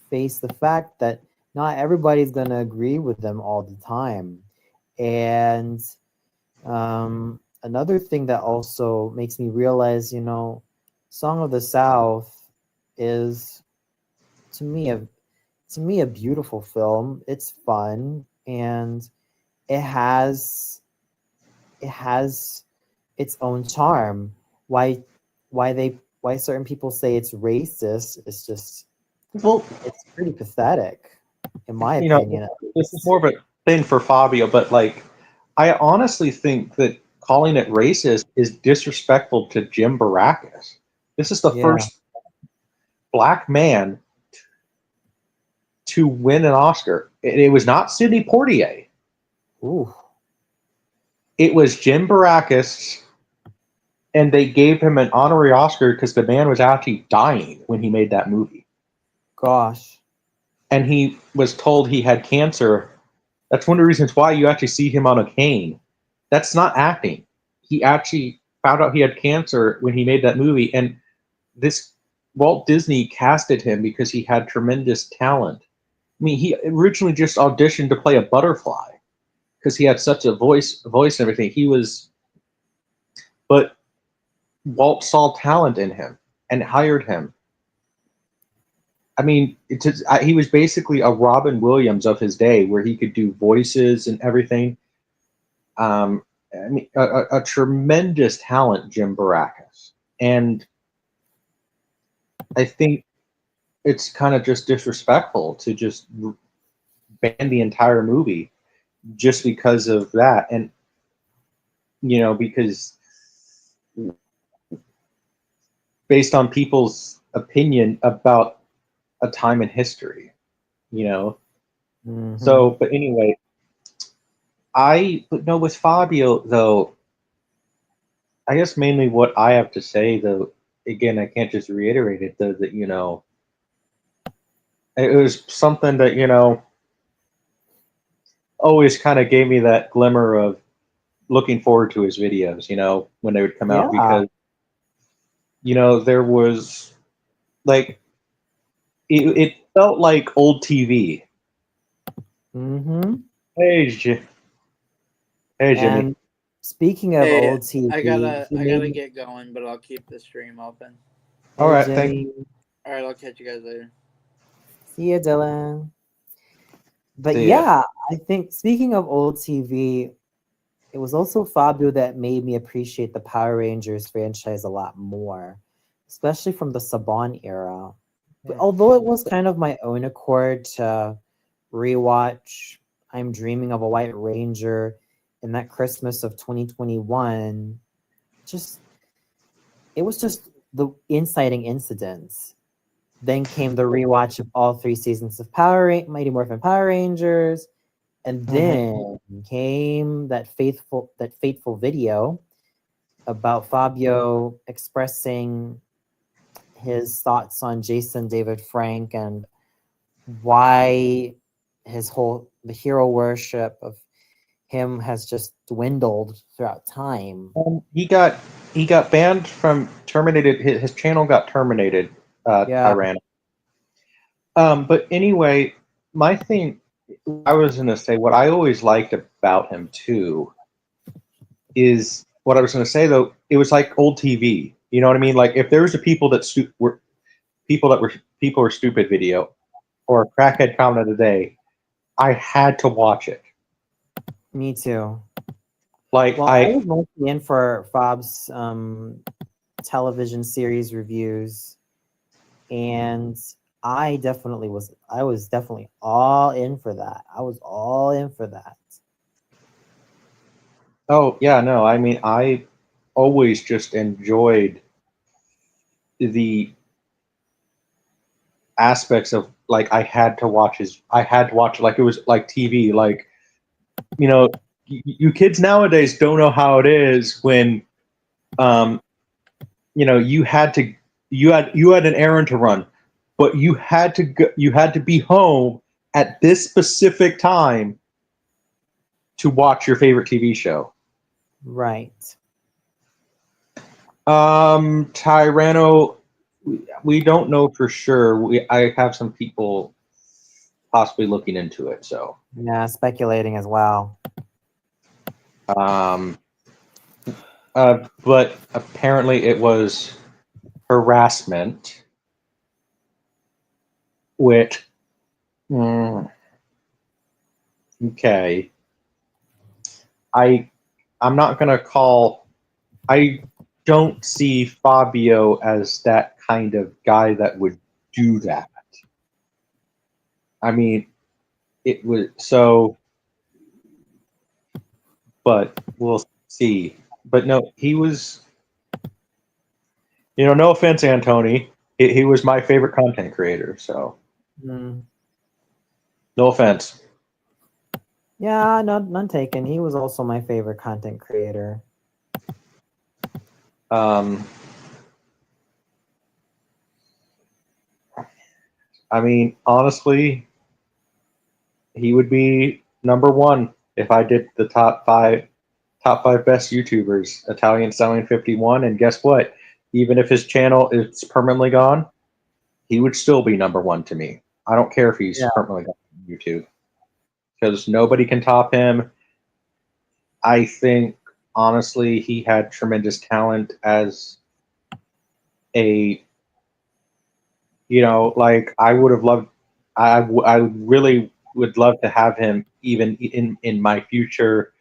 [SPEAKER 5] face the fact that not everybody's going to agree with them all the time. And another thing that also makes me realize, Song of the South is to me a beautiful film. It's fun and it has its own charm. Why certain people say it's racist is just, well, it's pretty pathetic in my opinion.
[SPEAKER 6] This is more of a thing for Fabio, but I honestly think that calling it racist is disrespectful to Jim Baracus. This is the first black man to win an Oscar. It was not Sidney Poitier.
[SPEAKER 5] Ooh.
[SPEAKER 6] It was Jim Baracus, and they gave him an honorary Oscar because the man was actually dying when he made that movie.
[SPEAKER 5] Gosh.
[SPEAKER 6] And he was told he had cancer. That's one of the reasons why you actually see him on a cane. That's not acting. He actually found out he had cancer when he made that movie, and Walt Disney casted him because he had tremendous talent. I mean, he originally just auditioned to play a butterfly because he had such a voice and everything. But Walt saw talent in him and hired him. I mean, he was basically a Robin Williams of his day, where he could do voices and everything. I mean, a tremendous talent, Jim Baracus. And I think it's kind of just disrespectful to just ban the entire movie
[SPEAKER 3] just because of that. And, because based on people's opinion about a time in history,
[SPEAKER 5] Mhm.
[SPEAKER 3] So, but anyway, but no, with Fabio, though, I guess mainly what I have to say, though, again, I can't just reiterate it, though, that, it was something that, always kind of gave me that glimmer of looking forward to his videos, when they would come out,
[SPEAKER 5] Yeah.
[SPEAKER 3] because, there was like, it felt like old TV.
[SPEAKER 5] Mm-hmm.
[SPEAKER 3] Hey, hey, Jimmy.
[SPEAKER 5] And speaking of
[SPEAKER 4] Hey,
[SPEAKER 5] old TV,
[SPEAKER 4] I
[SPEAKER 5] he
[SPEAKER 4] gotta
[SPEAKER 5] made
[SPEAKER 4] get going, but I'll keep the stream open.
[SPEAKER 3] All
[SPEAKER 5] Hey,
[SPEAKER 3] right, thank
[SPEAKER 5] Jimmy.
[SPEAKER 4] All right, I'll catch you guys later.
[SPEAKER 5] See ya, Dylan. But
[SPEAKER 3] See ya.
[SPEAKER 5] yeah, I think speaking of old TV, it was also Fabio that made me appreciate the Power Rangers franchise a lot more, especially from the Saban era. But although it was kind of my own accord to rewatch I'm Dreaming of a White Ranger in that Christmas of 2021, it was just the inciting incidents. Then came the rewatch of all 3 seasons of Mighty Morphin Power Rangers, and then came that fateful video about Fabio expressing his thoughts on Jason David Frank and why the hero worship of him has just dwindled throughout time.
[SPEAKER 3] He got banned from terminated. His channel got terminated.
[SPEAKER 5] Yeah.
[SPEAKER 3] Tyranno. But anyway, my thing, I was going to say, what I always liked about him too is what I was going to say though. It was like old TV. You know what I mean? Like if there was a people were stupid video or a crackhead comment of the day, I had to watch it.
[SPEAKER 5] Me too.
[SPEAKER 3] Like
[SPEAKER 5] Well, I was mostly in for Fab's television series reviews, and I was definitely all in for that. I was all in for that.
[SPEAKER 3] Oh yeah, no. I mean, I always just enjoyed the aspects of like I had to watch like it was like TV. Like you kids nowadays don't know how it is when you had an errand to run, but you had to be home at this specific time to watch your favorite TV show.
[SPEAKER 5] Right.
[SPEAKER 3] Tyranno, we don't know for sure. I have some people possibly looking into it. So
[SPEAKER 5] Yeah, speculating as well.
[SPEAKER 3] But apparently it was harassment, which okay. I'm not gonna call. I don't see Fabio as that kind of guy that would do that. I mean, it was so, but we'll see. But no, he was. No offense, Antony. He was my favorite content creator. So,
[SPEAKER 5] Mm.
[SPEAKER 3] no offense.
[SPEAKER 5] Yeah, none taken. He was also my favorite content creator.
[SPEAKER 3] I mean, honestly, he would be number one if I did the top five best YouTubers. Italian Stallion 51, and guess what? Even if his channel is permanently gone, he would still be number one to me. I don't care if he's permanently gone from YouTube because nobody can top him. I think honestly, he had tremendous talent as a like I would have loved. I really would love to have him even in my future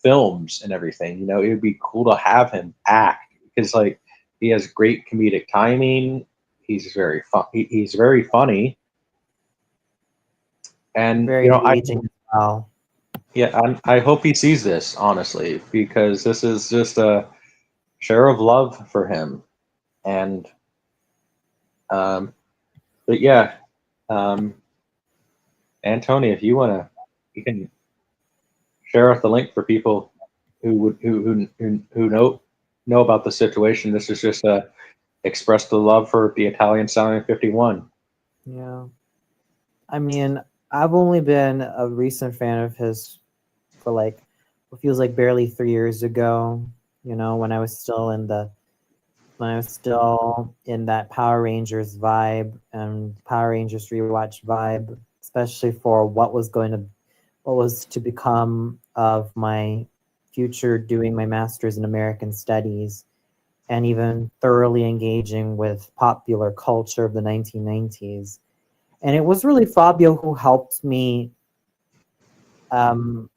[SPEAKER 3] films and everything. It would be cool to have him act because like he has great comedic timing. He's very fun. He's very funny, and
[SPEAKER 5] Very engaging as well.
[SPEAKER 6] Yeah, I hope he sees this, honestly, because this is just a share of love for him. And, but yeah, um, Antony, if you want to, you can share out the link for people who would who know about the situation. This is just a express the love for the Italian Stallion 51.
[SPEAKER 5] Yeah. I mean, I've only been a recent fan of his for like what feels like barely 3 years ago. You know, when I was still in that Power Rangers vibe and Power Rangers rewatch vibe, especially for what was to become of my future doing my master's in American Studies and even thoroughly engaging with popular culture of the 1990s. And it was really Fabio who helped me um,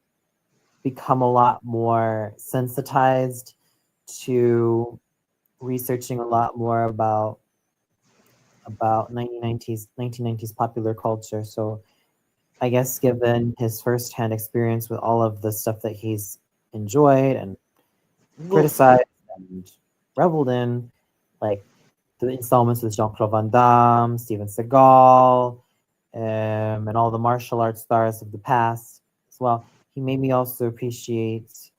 [SPEAKER 5] become a lot more sensitized to researching a lot more about 1990s popular culture. So I guess given his firsthand experience with all of the stuff that he's enjoyed and criticized and reveled in, like the installments with Jean-Claude Van Damme, Steven Seagal, and all the martial arts stars of the past as well. He made me also appreciate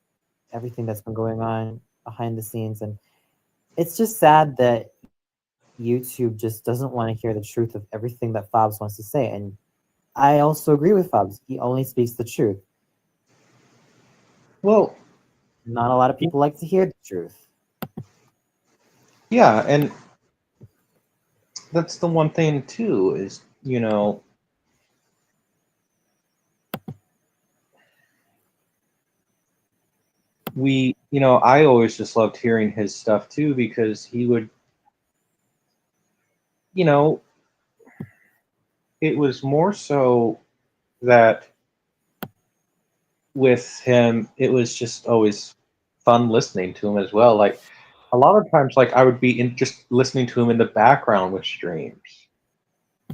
[SPEAKER 5] everything that's been going on behind the scenes. And it's just sad that YouTube just doesn't want to hear the truth of everything that Fabs wants to say. And I also agree with Fabs. He only speaks the truth.
[SPEAKER 6] Well,
[SPEAKER 5] Not a lot of people like to hear the truth.
[SPEAKER 6] yeah, and that's the one thing too is, I always just loved hearing his stuff too because he would, you know, it was more so that with him, it was just always fun listening to him as well. Like a lot of times, like I would be just listening to him in the background with streams.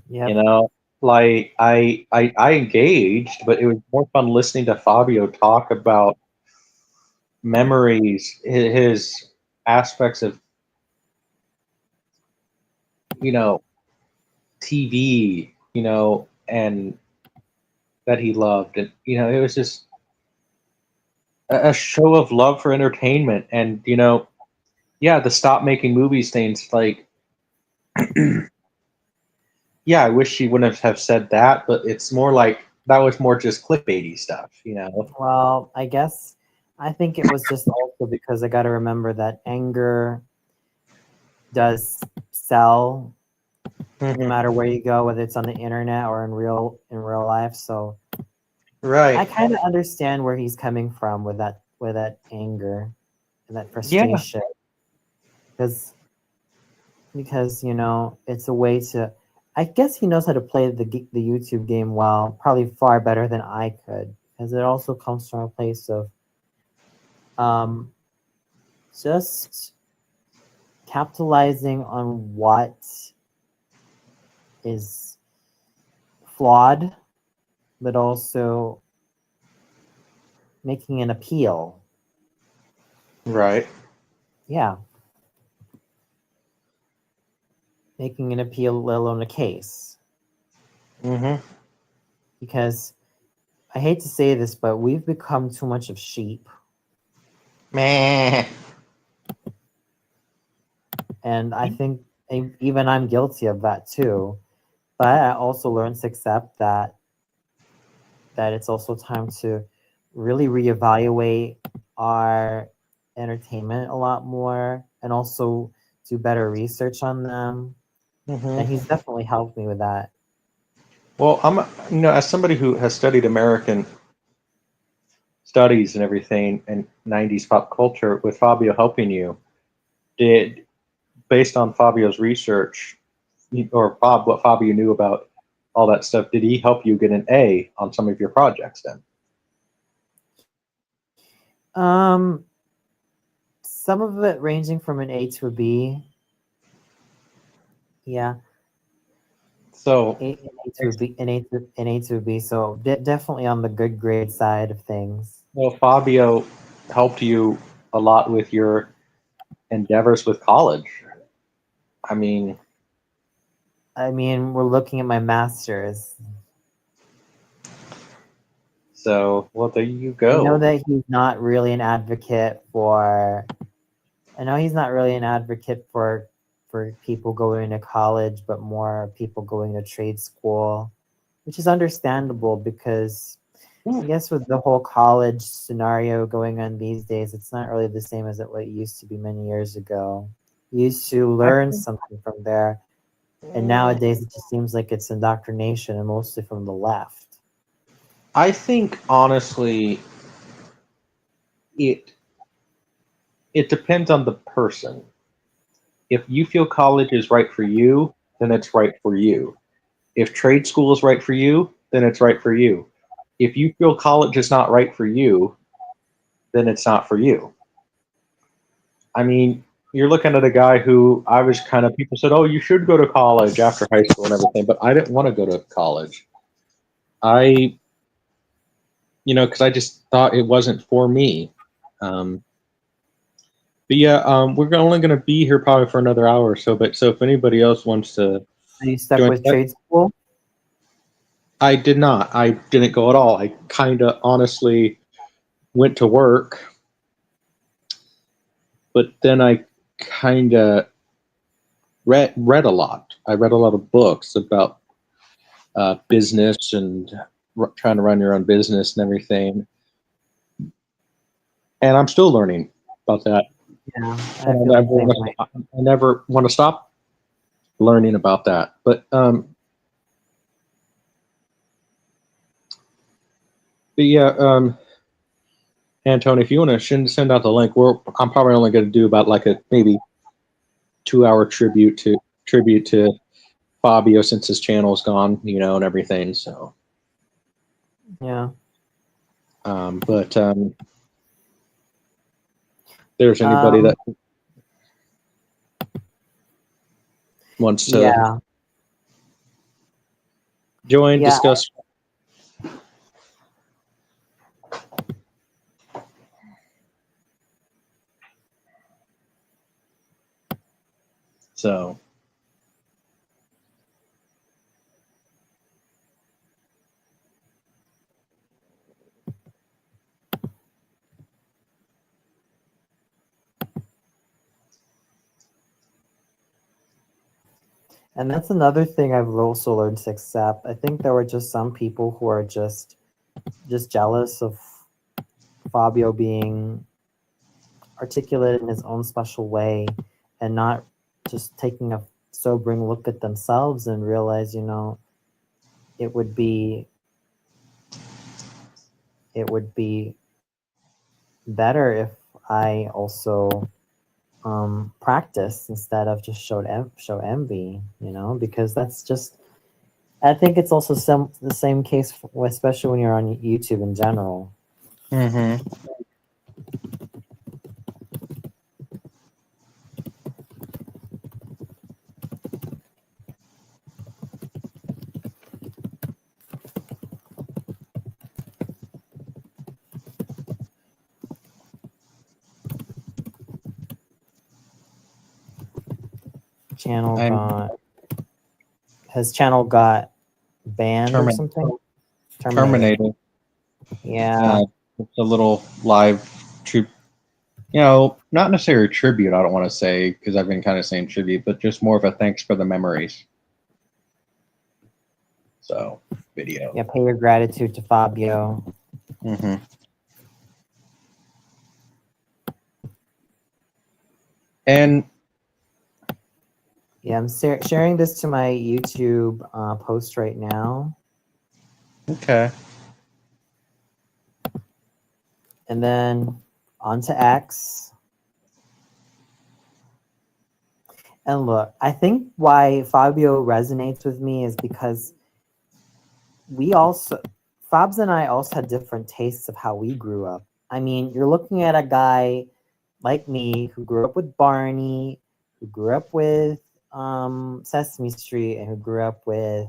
[SPEAKER 6] You
[SPEAKER 5] Yep.
[SPEAKER 6] know, like I engaged, but it was more fun listening to Fabio talk about memories, his aspects of you know TV, and that he loved, and it was just a show of love for entertainment, and yeah, the stop making movies things, like, yeah, I wish she wouldn't have said that, but it's more like that was more just clickbaity stuff.
[SPEAKER 5] Well, I think it was just also because I got to remember that anger does sell no
[SPEAKER 6] Hmm.
[SPEAKER 5] matter where you go, whether it's on the internet or in real life. So I
[SPEAKER 6] Right.
[SPEAKER 5] kind of understand where he's coming from with that anger and that
[SPEAKER 6] Yeah.
[SPEAKER 5] frustration because it's a way to. I guess he knows how to play the YouTube game well, probably far better than I could, because it also comes from a place of um, just capitalizing on what is flawed, but also making an appeal.
[SPEAKER 6] Right.
[SPEAKER 5] Yeah, making an appeal, let alone a case.
[SPEAKER 6] Hmm.
[SPEAKER 5] Because I hate to say this, but we've become too much of sheep.
[SPEAKER 6] Meh.
[SPEAKER 5] And I think even I'm guilty of that too. But I also learned to accept that it's also time to really reevaluate our entertainment a lot more and also do better research on them.
[SPEAKER 6] Hmm.
[SPEAKER 5] And he's definitely helped me with that.
[SPEAKER 6] Well, as somebody who has studied American studies and everything and 90s pop culture, with Fabio helping you, did based on Fabio's research, or what Fabio knew about all that stuff, did he help you get an A on some of your projects then?
[SPEAKER 5] Um, some of it ranging from an A to a B. Yeah.
[SPEAKER 3] So
[SPEAKER 5] An A to B. So definitely on the good grade side of things.
[SPEAKER 6] well, Fabio helped you a lot with your endeavors with college. I mean,
[SPEAKER 5] We're looking at my master's.
[SPEAKER 6] so well, there you
[SPEAKER 5] I know
[SPEAKER 6] go.
[SPEAKER 5] that he's not really an advocate for. I know he's not really an advocate for people going to college, but more people going to trade school, which is understandable because I guess with the whole college scenario going on these days, it's not really the same as what it used to be many years ago. You used to learn something from there, and nowadays it just seems like it's indoctrination, and mostly from the left.
[SPEAKER 6] I think honestly, it depends on the person. If you feel college is right for you, then it's right for you. If trade school is right for you, then it's right for you. If you feel college is not right for you, then it's not for you. I mean, you're looking at a guy who I was kind of, people said, oh, you should go to college after high school and everything, but I didn't want to go to college. Because I just thought it wasn't for me. But yeah, we're only going to be here probably for another hour or so. But so if anybody else wants to
[SPEAKER 5] Are you stuck
[SPEAKER 6] join,
[SPEAKER 5] with trade school?
[SPEAKER 6] I did not. I didn't go at all. I kind of honestly went to work, but then I kind of read a lot. I read a lot of books about business and trying to run your own business and everything. And I'm still learning about that.
[SPEAKER 5] Yeah, I
[SPEAKER 6] And I never want to stop learning about that. But yeah, Antony, if you want to send out the link, I'm probably only going to do about like a maybe 2-hour tribute to Fabio since his channel's gone, and everything. So
[SPEAKER 5] Yeah.
[SPEAKER 6] but there's anybody that wants to join, discuss. So
[SPEAKER 5] And that's another thing I've also learned to accept. I think there were just some people who are just jealous of Fabio being articulate in his own special way and not just taking a sobering look at themselves and realize, it would be better if I also practice instead of just show envy, because that's just, I think it's also the same case, especially when you're on YouTube in general.
[SPEAKER 3] Mm-hmm.
[SPEAKER 5] His channel got banned or something.
[SPEAKER 3] Terminated.
[SPEAKER 5] Yeah.
[SPEAKER 3] It's a little live not necessarily a tribute. I don't want to say, because I've been kind of saying tribute, but just more of a thanks for the memories. So video.
[SPEAKER 5] Yeah, pay your gratitude to Fabio.
[SPEAKER 3] Mm-hmm. And
[SPEAKER 5] yeah, I'm sharing this to my YouTube post right now.
[SPEAKER 3] Okay.
[SPEAKER 5] And then on to X. And look, I think why Fabio resonates with me is because Fabs and I also had different tastes of how we grew up. I mean, you're looking at a guy like me who grew up with Barney, who grew up with Sesame Street and who grew up with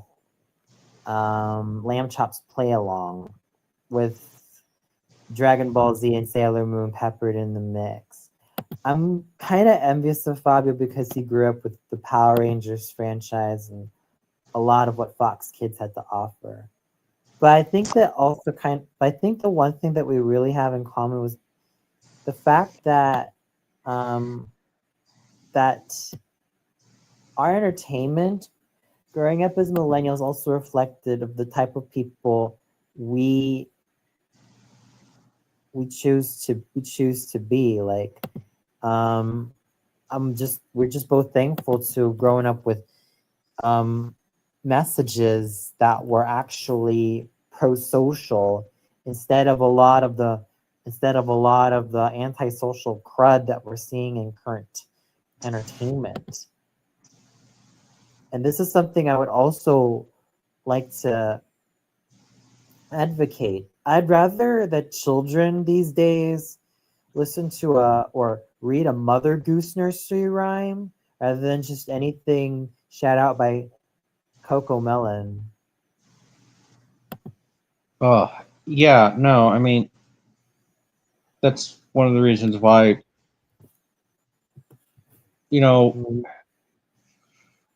[SPEAKER 5] Lamb Chop's Play Along with Dragon Ball Z and Sailor Moon peppered in the mix. I'm kind of envious of Fabio because he grew up with the Power Rangers franchise and a lot of what Fox Kids had to offer. But I think that also I think the one thing that we really have in common was the fact that that our entertainment growing up as millennials also reflected of the type of people we choose to be. Like we're just both thankful to growing up with messages that were actually pro-social instead of a lot of the antisocial crud that we're seeing in current entertainment. And this is something I would also like to advocate. I'd rather that children these days listen to or read a Mother Goose nursery rhyme rather than just anything shout out by Coco Melon.
[SPEAKER 6] Oh, yeah, no, I mean, that's one of the reasons why, you know,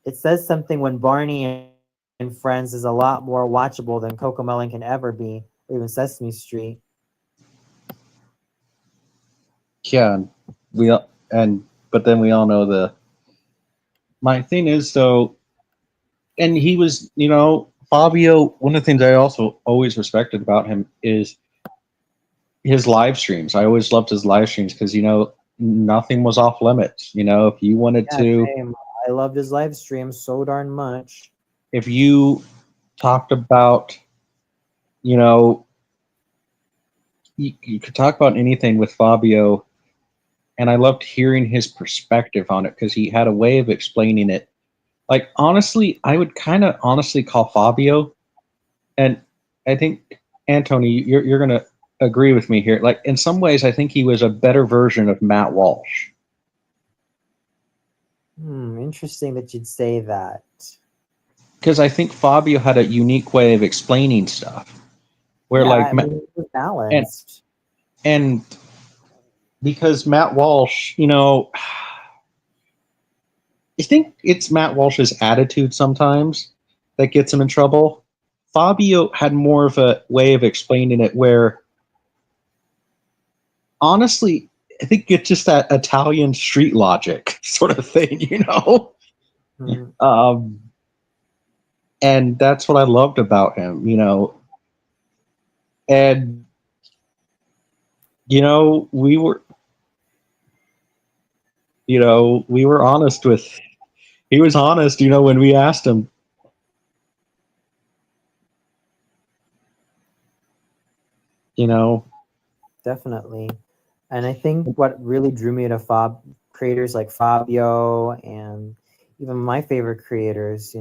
[SPEAKER 5] it says something when Barney and Friends is a lot more watchable than Coco Melon can ever be, or even Sesame Street.
[SPEAKER 6] yeah, but then we all know my thing is though, and he was, Fabio, one of the things I also always respected about him is his live streams. I always loved his live streams because, nothing was off limits. If you wanted to,
[SPEAKER 5] Same. I loved his live streams so darn much.
[SPEAKER 6] if you talked about, you could talk about anything with Fabio, and I loved hearing his perspective on it because he had a way of explaining it. Like, honestly, I would kind of honestly call Fabio, and I think, Anthony, you're going to agree with me here. Like, in some ways, I think he was a better version of Matt Walsh.
[SPEAKER 5] Interesting that you'd say that.
[SPEAKER 6] Because I think Fabio had a unique way of explaining stuff. Where,
[SPEAKER 5] I mean, it was balanced.
[SPEAKER 6] And because Matt Walsh, I think it's Matt Walsh's attitude sometimes that gets him in trouble. Fabio had more of a way of explaining it where, honestly, I think it's just that Italian street logic sort of thing, and that's what I loved about him, and, we were honest with, he was honest, when we asked him.
[SPEAKER 5] Definitely. And I think what really drew me to creators like Fabio and even my favorite creators,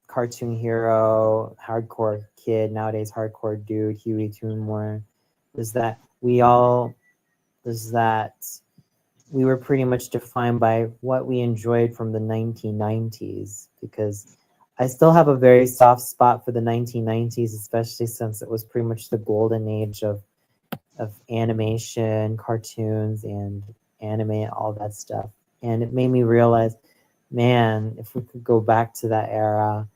[SPEAKER 5] Cartoon Hero, Hardcore Kid, nowadays Hardcore Dude, Huey Toonmore, was that we were pretty much defined by what we enjoyed from the 1990s, because I still have a very soft spot for the 1990s, especially since it was pretty much the golden age of animation, cartoons, and anime, all that stuff. And it made me realize, man, if we could go back to that era,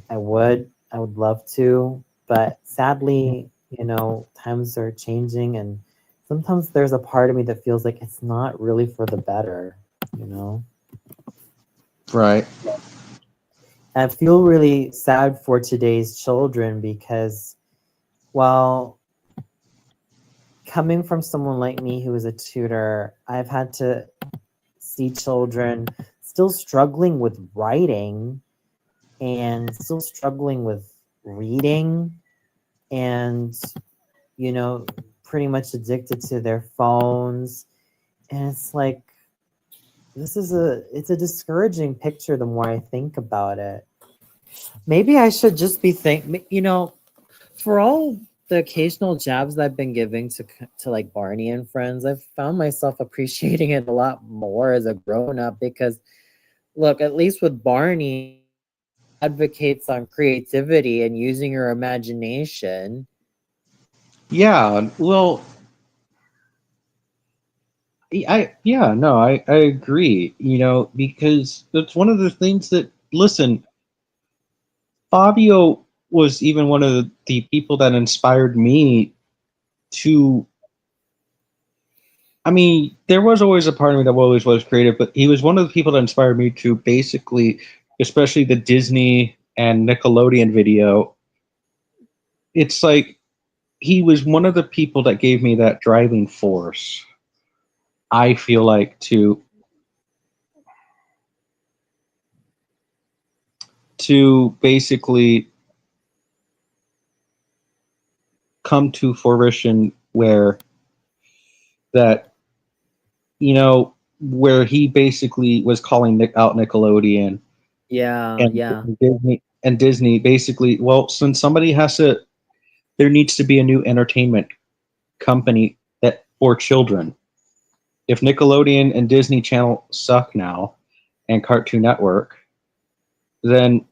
[SPEAKER 5] I would love to. But sadly, times are changing, and sometimes there's a part of me that feels like it's not really for the better,
[SPEAKER 6] Right.
[SPEAKER 5] I feel really sad for today's children because, well, coming from someone like me who is a tutor, I've had to see children still struggling with writing and still struggling with reading and, pretty much addicted to their phones. And it's like, it's a discouraging picture the more I think about it. Maybe I should just be for all the occasional jabs that I've been giving to like Barney and Friends, I've found myself appreciating it a lot more as a grown up because, look, at least with Barney, advocates on creativity and using your imagination.
[SPEAKER 6] Yeah, well, I agree. You know, because that's one of the things that listen, Fabio was even one of the people that inspired me to. I mean, there was always a part of me that always was creative, but he was one of the people that inspired me to basically, especially the Disney and Nickelodeon video. It's like he was one of the people that gave me that driving force. I feel like to basically come to fruition where that where he basically was calling out Nickelodeon
[SPEAKER 5] Yeah,
[SPEAKER 6] and
[SPEAKER 5] yeah.
[SPEAKER 6] Disney basically, well, since somebody has to, there needs to be a new entertainment company that for children. If Nickelodeon and Disney Channel suck now and Cartoon Network, then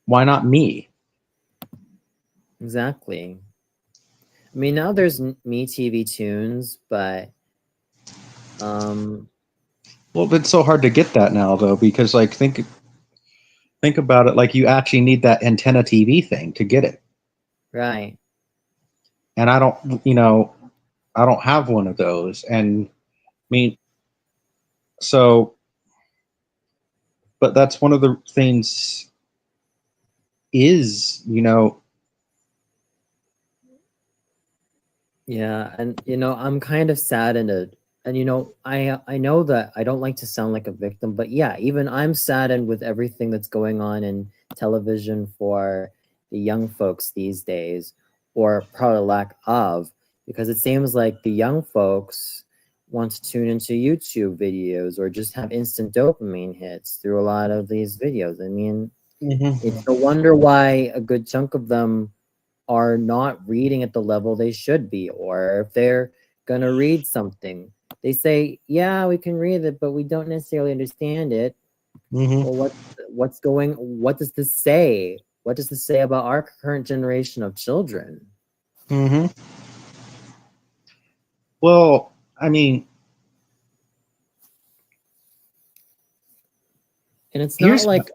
[SPEAKER 6] why not me?
[SPEAKER 5] Exactly. I mean, now there's Me TV Tunes, but
[SPEAKER 6] Well, it's so hard to get that now though, because like think about it, like you actually need that antenna TV thing to get it.
[SPEAKER 5] right.
[SPEAKER 6] And I don't have one of those. And I mean, so, but that's one of the things is,
[SPEAKER 5] Yeah, and I'm kind of saddened, and I know that I don't like to sound like a victim, but yeah, even I'm saddened with everything that's going on in television for the young folks these days, or probably lack of, because it seems like the young folks want to tune into YouTube videos or just have instant dopamine hits through a lot of these videos. I mean, it's no wonder why a good chunk of them are not reading at the level they should be, or if they're going to read something, they say, yeah, we can read it, but we don't necessarily understand it. Well, what does this say? What does this say about our current generation of children?
[SPEAKER 6] Well, I mean,
[SPEAKER 5] And it's not
[SPEAKER 6] here's
[SPEAKER 5] like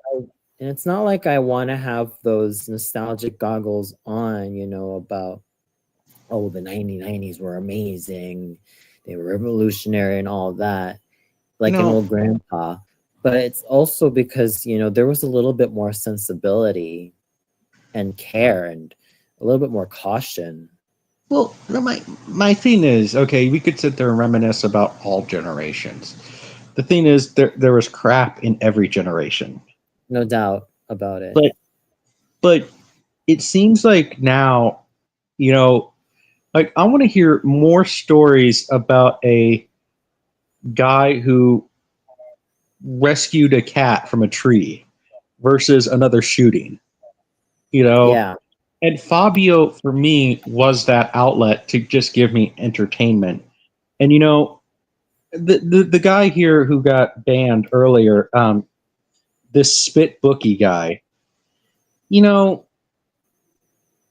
[SPEAKER 5] I want to have those nostalgic goggles on, about, oh, the 1990s were amazing, they were revolutionary and all that, like an old grandpa. But it's also because there was a little bit more sensibility and care and a little bit more caution.
[SPEAKER 6] well, my thing is, okay, we could sit there and reminisce about all generations. The thing is, there was crap in every generation,
[SPEAKER 5] No doubt about it.
[SPEAKER 6] but it seems like now, you know, like I want to hear more stories about a guy who rescued a cat from a tree versus another shooting. You know,
[SPEAKER 5] Yeah,
[SPEAKER 6] and Fabio for me was that outlet to just give me entertainment. And the guy here who got banned earlier, this spit bookie guy, you know,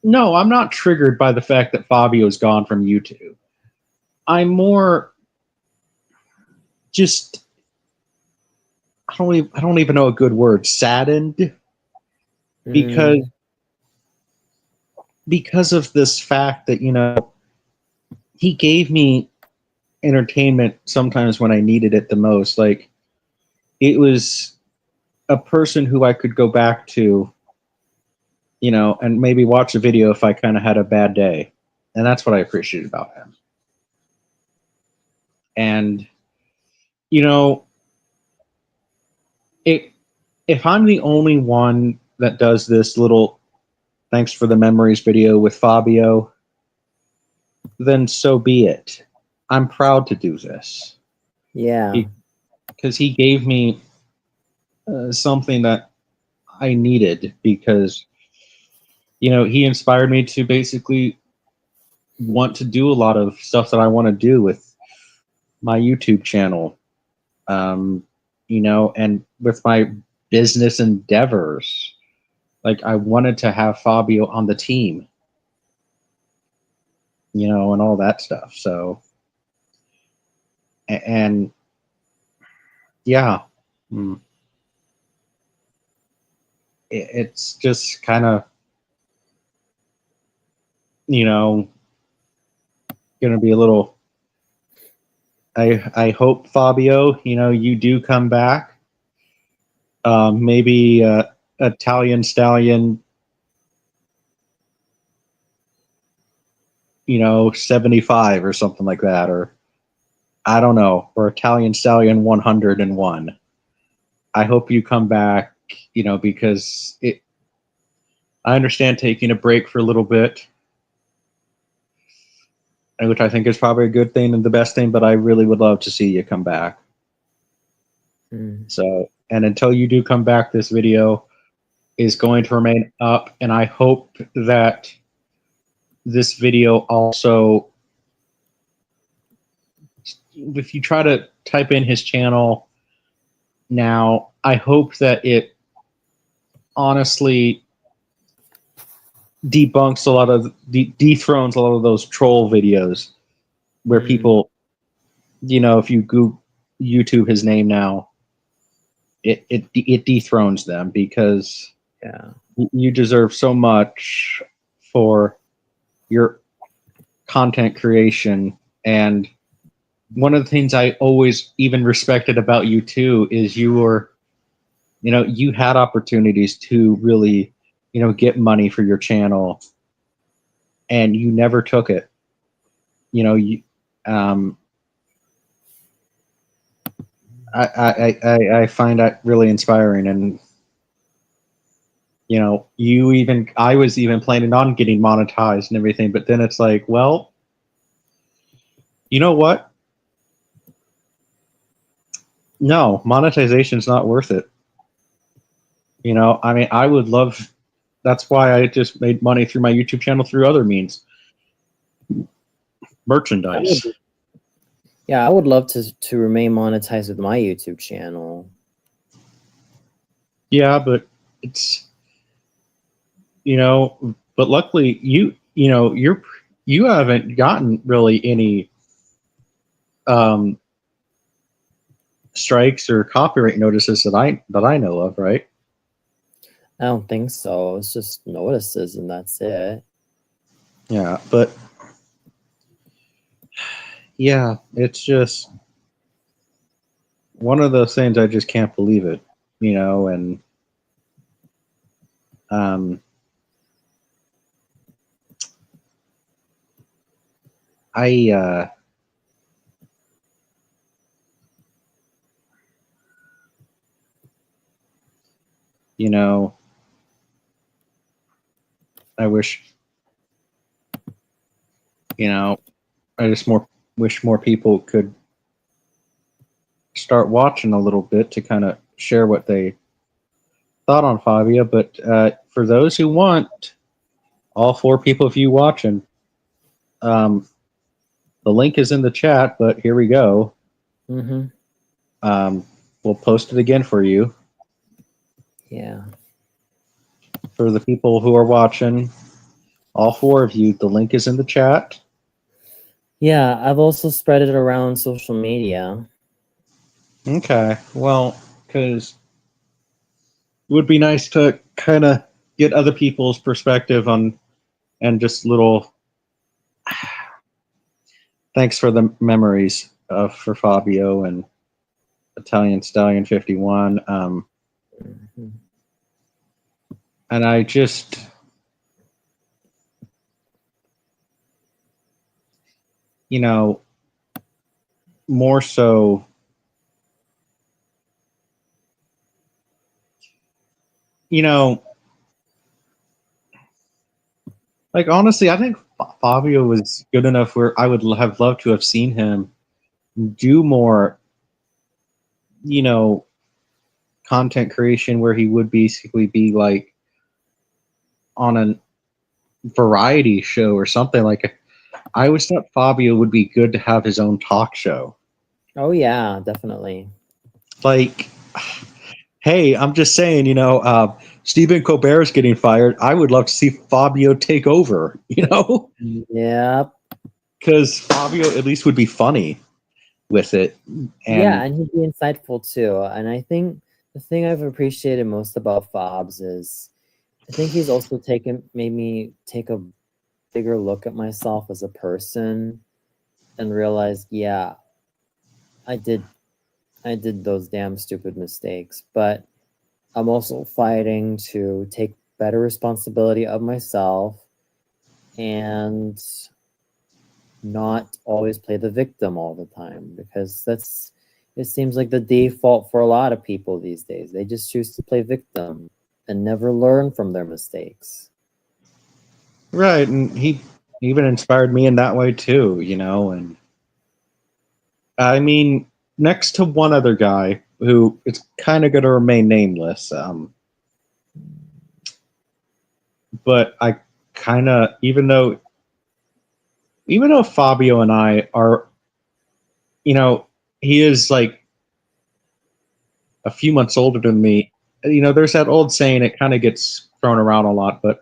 [SPEAKER 6] no, I'm not triggered by the fact that Fabio's gone from YouTube. I'm more just I don't even know a good word, saddened because
[SPEAKER 5] mm,
[SPEAKER 6] of this fact that he gave me entertainment sometimes when I needed it the most. Like it was a person who I could go back to, and maybe watch a video if I kind of had a bad day. And that's what I appreciate about him. And, you know, it, if I'm the only one that does this little thanks for the memories video with Fabio, then so be it. I'm proud to do this
[SPEAKER 5] yeah,
[SPEAKER 6] because he gave me something that I needed because, he inspired me to basically want to do a lot of stuff that I want to do with my YouTube channel. and with my business endeavors, like I wanted to have Fabio on the team, and all that stuff. So, and yeah, mm, it's just kind of, going to be a little. I hope, Fabio, you do come back. Maybe Italian Stallion, 75 or something like that, or I don't know, or Italian Stallion 101. I hope you come back, because I understand taking a break for a little bit, which I think is probably a good thing and the best thing, but I really would love to see you come back. So, and until you do come back, this video is going to remain up, and I hope that this video also, if you try to type in his channel now, I hope that it honestly debunks a lot of, dethrones a lot of those troll videos where people, if you Google YouTube his name now, it dethrones them, because you deserve so much for your content creation. And one of the things I always even respected about you too is you were, you had opportunities to really, get money for your channel, and you never took it. I find that really inspiring. And I was even planning on getting monetized and everything, but then it's like, well, you know what? No, monetization's not worth it. I mean, I would love, that's why I just made money through my YouTube channel through other means. Merchandise.
[SPEAKER 5] I would love to remain monetized with my YouTube channel.
[SPEAKER 6] Yeah, but it's, but luckily you haven't gotten really any strikes or copyright notices that I know of, right?
[SPEAKER 5] I don't think so. It's just notices and that's it.
[SPEAKER 6] Yeah, but yeah, it's just one of those things I just can't believe it, and I I wish, I just wish more people could start watching a little bit to kind of share what they thought on Fabio. But for those who want, all 4 people of you watching, the link is in the chat, but here we go. We'll post it again for you.
[SPEAKER 5] Yeah.
[SPEAKER 6] For the people who are watching, all 4 of you, the link is in the chat.
[SPEAKER 5] Yeah, I've also spread it around social media.
[SPEAKER 6] Okay, well, because it would be nice to kind of get other people's perspective on, and just little thanks for the memories for Fabio and Italian Stallion 51. And I just, more so, like honestly, I think Fabio was good enough where I would have loved to have seen him do more, content creation where he would basically be like on a variety show or something. Like, I always thought Fabio would be good to have his own talk show.
[SPEAKER 5] Oh yeah, definitely.
[SPEAKER 6] Like, hey, I'm just saying, Stephen Colbert's getting fired. I would love to see Fabio take over,
[SPEAKER 5] Yeah.
[SPEAKER 6] because Fabio at least would be funny with it.
[SPEAKER 5] Yeah,
[SPEAKER 6] And
[SPEAKER 5] and he'd be insightful too. And I think the thing I've appreciated most about Fobs is I think he's also made me take a bigger look at myself as a person and realize, yeah, I did those damn stupid mistakes, but I'm also fighting to take better responsibility of myself and not always play the victim all the time, because it seems like the default for a lot of people these days. They just choose to play victim and never learn from their mistakes.
[SPEAKER 6] right, and he even inspired me in that way too, and I mean, next to one other guy who is kind of going to remain nameless, but I kind of, even though Fabio and I are, he is like a few months older than me. There's that old saying, it kind of gets thrown around a lot, but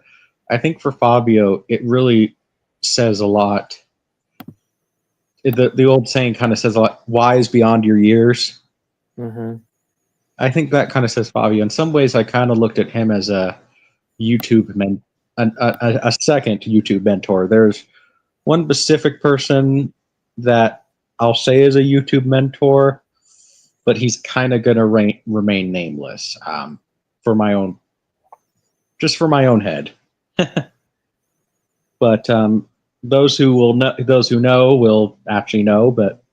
[SPEAKER 6] I think for Fabio, it really says a lot. The old saying kind of says a lot, wise beyond your years.
[SPEAKER 5] Mm-hmm.
[SPEAKER 6] I think that kind of says Fabio. In some ways, I kind of looked at him as a YouTube a second YouTube mentor. There's one specific person that I'll say is a YouTube mentor, but he's kind of going to remain nameless for my own, just for my own head. But those who know will actually know. But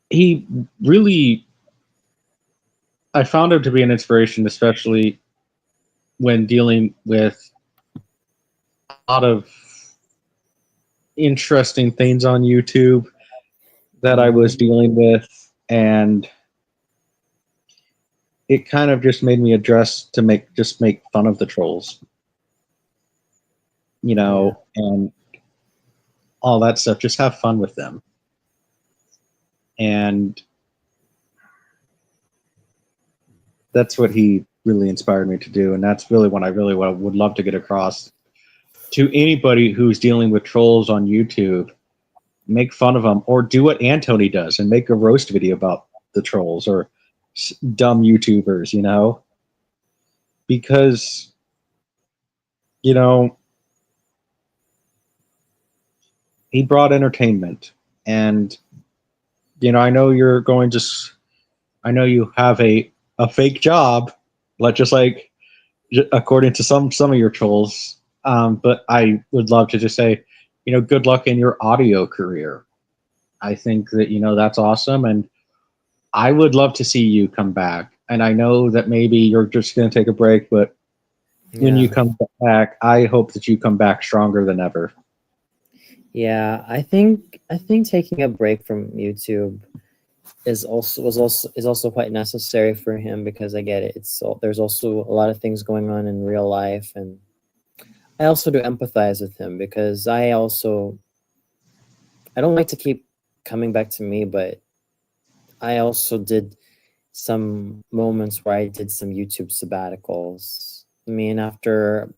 [SPEAKER 6] he really, I found him to be an inspiration, especially when dealing with a lot of interesting things on YouTube that I was dealing with, and it kind of just made me address to make fun of the trolls, and all that stuff. Just have fun with them, and that's what he really inspired me to do, and that's really what I would love to get across to anybody who's dealing with trolls on YouTube. Make fun of them, or do what Antony does and make a roast video about the trolls or dumb YouTubers, because he brought entertainment. And I know I know you have a fake job, just like according to some of your trolls. But I would love to just say, good luck in your audio career. I think that that's awesome, and I would love to see you come back. And I know that maybe you're just going to take a break, but when you come back, I hope that you come back stronger than ever.
[SPEAKER 5] Yeah, I think taking a break from YouTube is also quite necessary for him, because I get it. There's also a lot of things going on in real life, and I also do empathize with him, because I don't like to keep coming back to me, but I also did some moments where I did some YouTube sabbaticals. I mean, after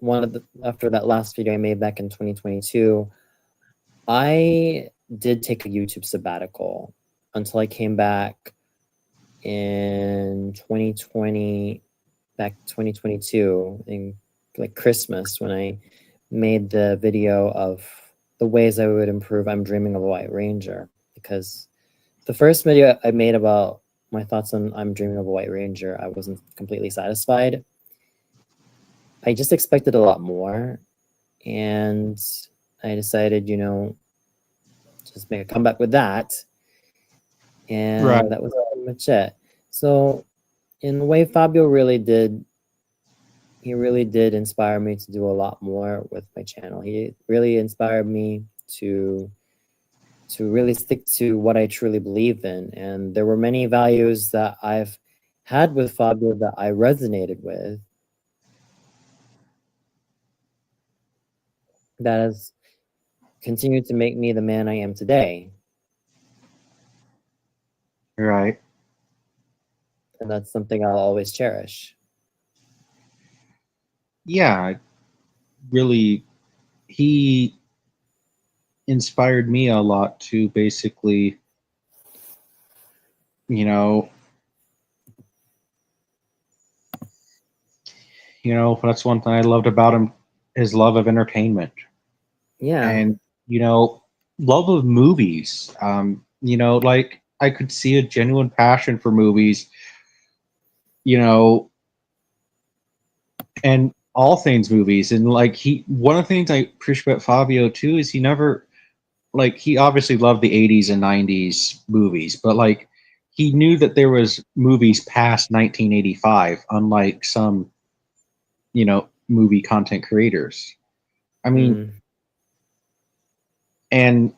[SPEAKER 5] that last video I made back in 2022, I did take a YouTube sabbatical until I came back in 2022, in like Christmas, when I made the video of the ways I would improve I'm Dreaming of a White Ranger, because the first video I made about my thoughts on I'm Dreaming of a White Ranger, I wasn't completely satisfied. I just expected a lot more, and I decided, just make a comeback with that. And
[SPEAKER 6] Right.
[SPEAKER 5] that was pretty much it. So in a way, Fabio really did inspire me to do a lot more with my channel. He really inspired me to really stick to what I truly believe in. And there were many values that I've had with Fabio that I resonated with, that has continued to make me the man I am today.
[SPEAKER 3] Right.
[SPEAKER 5] And that's something I'll always cherish.
[SPEAKER 3] Yeah, really, he inspired me a lot to basically, you know, that's one thing I loved about him, his love of entertainment
[SPEAKER 5] Yeah.
[SPEAKER 3] and, love of movies. Like I could see a genuine passion for movies, you know, and all things movies. And like one of the things I appreciate about Fabio too is he never, like, he obviously loved the 80s and 90s movies, but like he knew that there was movies past 1985, unlike some, movie content creators. I mean,
[SPEAKER 5] Mm.
[SPEAKER 3] and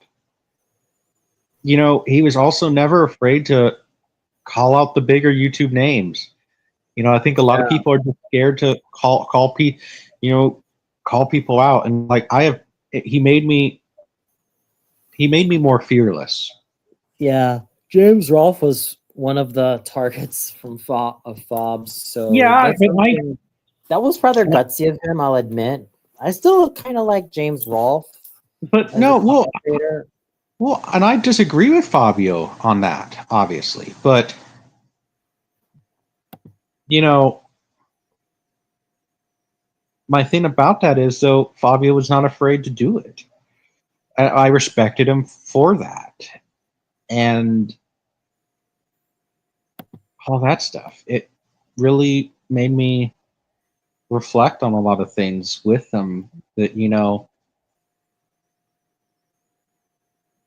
[SPEAKER 3] he was also never afraid to call out the bigger YouTube names. I think a lot of people are just scared to call people out, and like he made me more fearless.
[SPEAKER 5] Yeah. James Rolfe was one of the targets from Fobs, so
[SPEAKER 3] Yeah,
[SPEAKER 5] that's
[SPEAKER 3] but
[SPEAKER 5] something that was rather gutsy of him, I'll admit. I still kind of like James Rolfe
[SPEAKER 3] but
[SPEAKER 5] as
[SPEAKER 3] no,
[SPEAKER 5] a content creator.
[SPEAKER 3] well, and I disagree with Fabio on that, obviously, but my thing about that is, though, Fabio was not afraid to do it. I respected him for that, and all that stuff. It really made me reflect on a lot of things with them that,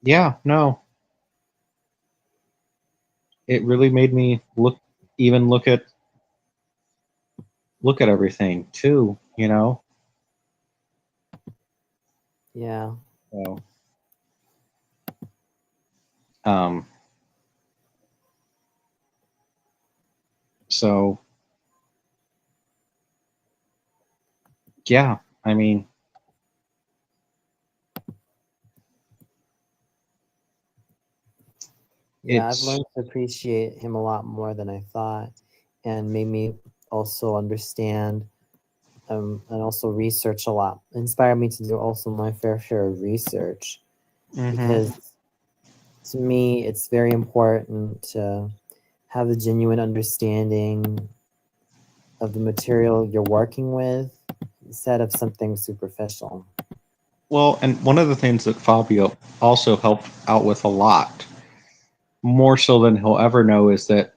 [SPEAKER 3] yeah, no, it really made me look at everything too,
[SPEAKER 5] Yeah.
[SPEAKER 3] so, um so yeah, I mean,
[SPEAKER 5] Yeah, I've
[SPEAKER 3] it's
[SPEAKER 5] learned to appreciate him a lot more than I thought, and made me also understand and also research a lot. Inspired me to do also my fair share of research, because to me it's very important to have a genuine understanding of the material you're working with instead of something superficial.
[SPEAKER 3] well, and one of the things that Fabio also helped out with a lot, more so than he'll ever know, is that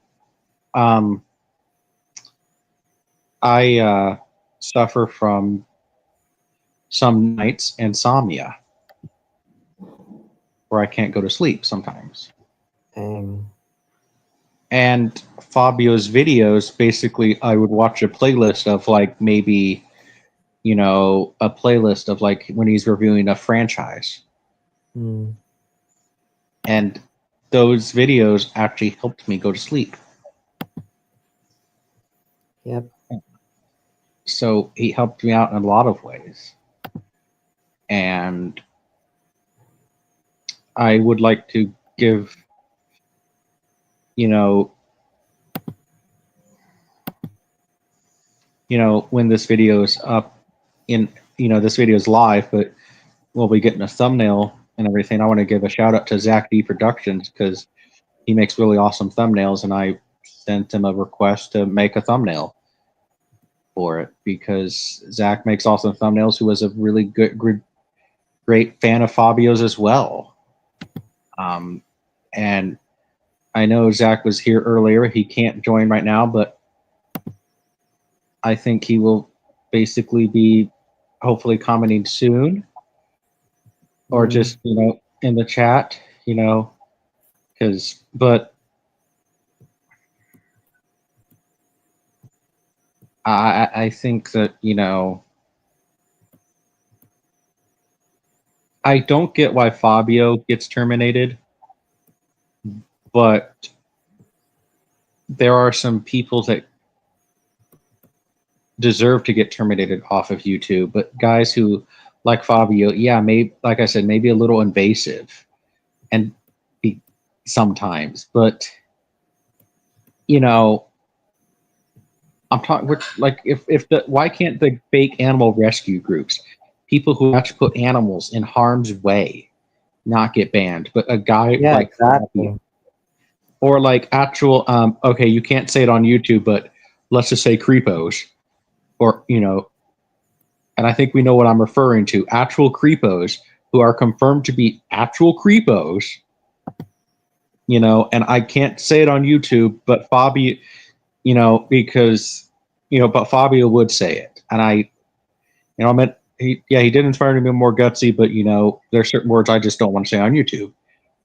[SPEAKER 3] um I suffer from some nights insomnia where I can't go to sleep sometimes.
[SPEAKER 5] And
[SPEAKER 3] And Fabio's videos, basically, I would watch a playlist of like maybe, a playlist of like when he's reviewing a franchise.
[SPEAKER 5] mm,
[SPEAKER 3] And those videos actually helped me go to sleep.
[SPEAKER 5] yep.
[SPEAKER 3] So he helped me out in a lot of ways. And I would like to give, you know, when this video is up in, this video is live, but we'll be getting a thumbnail and everything. I want to give a shout out to Zach D Productions because he makes really awesome thumbnails, and I sent him a request to make a thumbnail for it because Zach makes awesome thumbnails. Who was a really great fan of Fabio's as well. And I know Zach was here earlier. He can't join right now, but I think he will basically be hopefully commenting soon, or just in the chat, but I think that I don't get why Fabio gets terminated, but there are some people that deserve to get terminated off of YouTube. But guys who, like Fabio, yeah, maybe, like I said, maybe a little invasive and sometimes, but
[SPEAKER 6] you know, I'm talking like if the why can't the fake animal rescue groups, people who actually put animals in harm's way, not get banned? But a guy
[SPEAKER 5] Yeah,
[SPEAKER 6] like
[SPEAKER 5] exactly.
[SPEAKER 6] or like actual okay, you can't say it on YouTube, but let's just say creepos, or and I think we know what I'm referring to, actual creepos who are confirmed to be actual creepos, and I can't say it on YouTube, but Fabio, because but Fabio would say it, and I meant he did inspire me to be more gutsy, but there's certain words I just don't want to say on YouTube.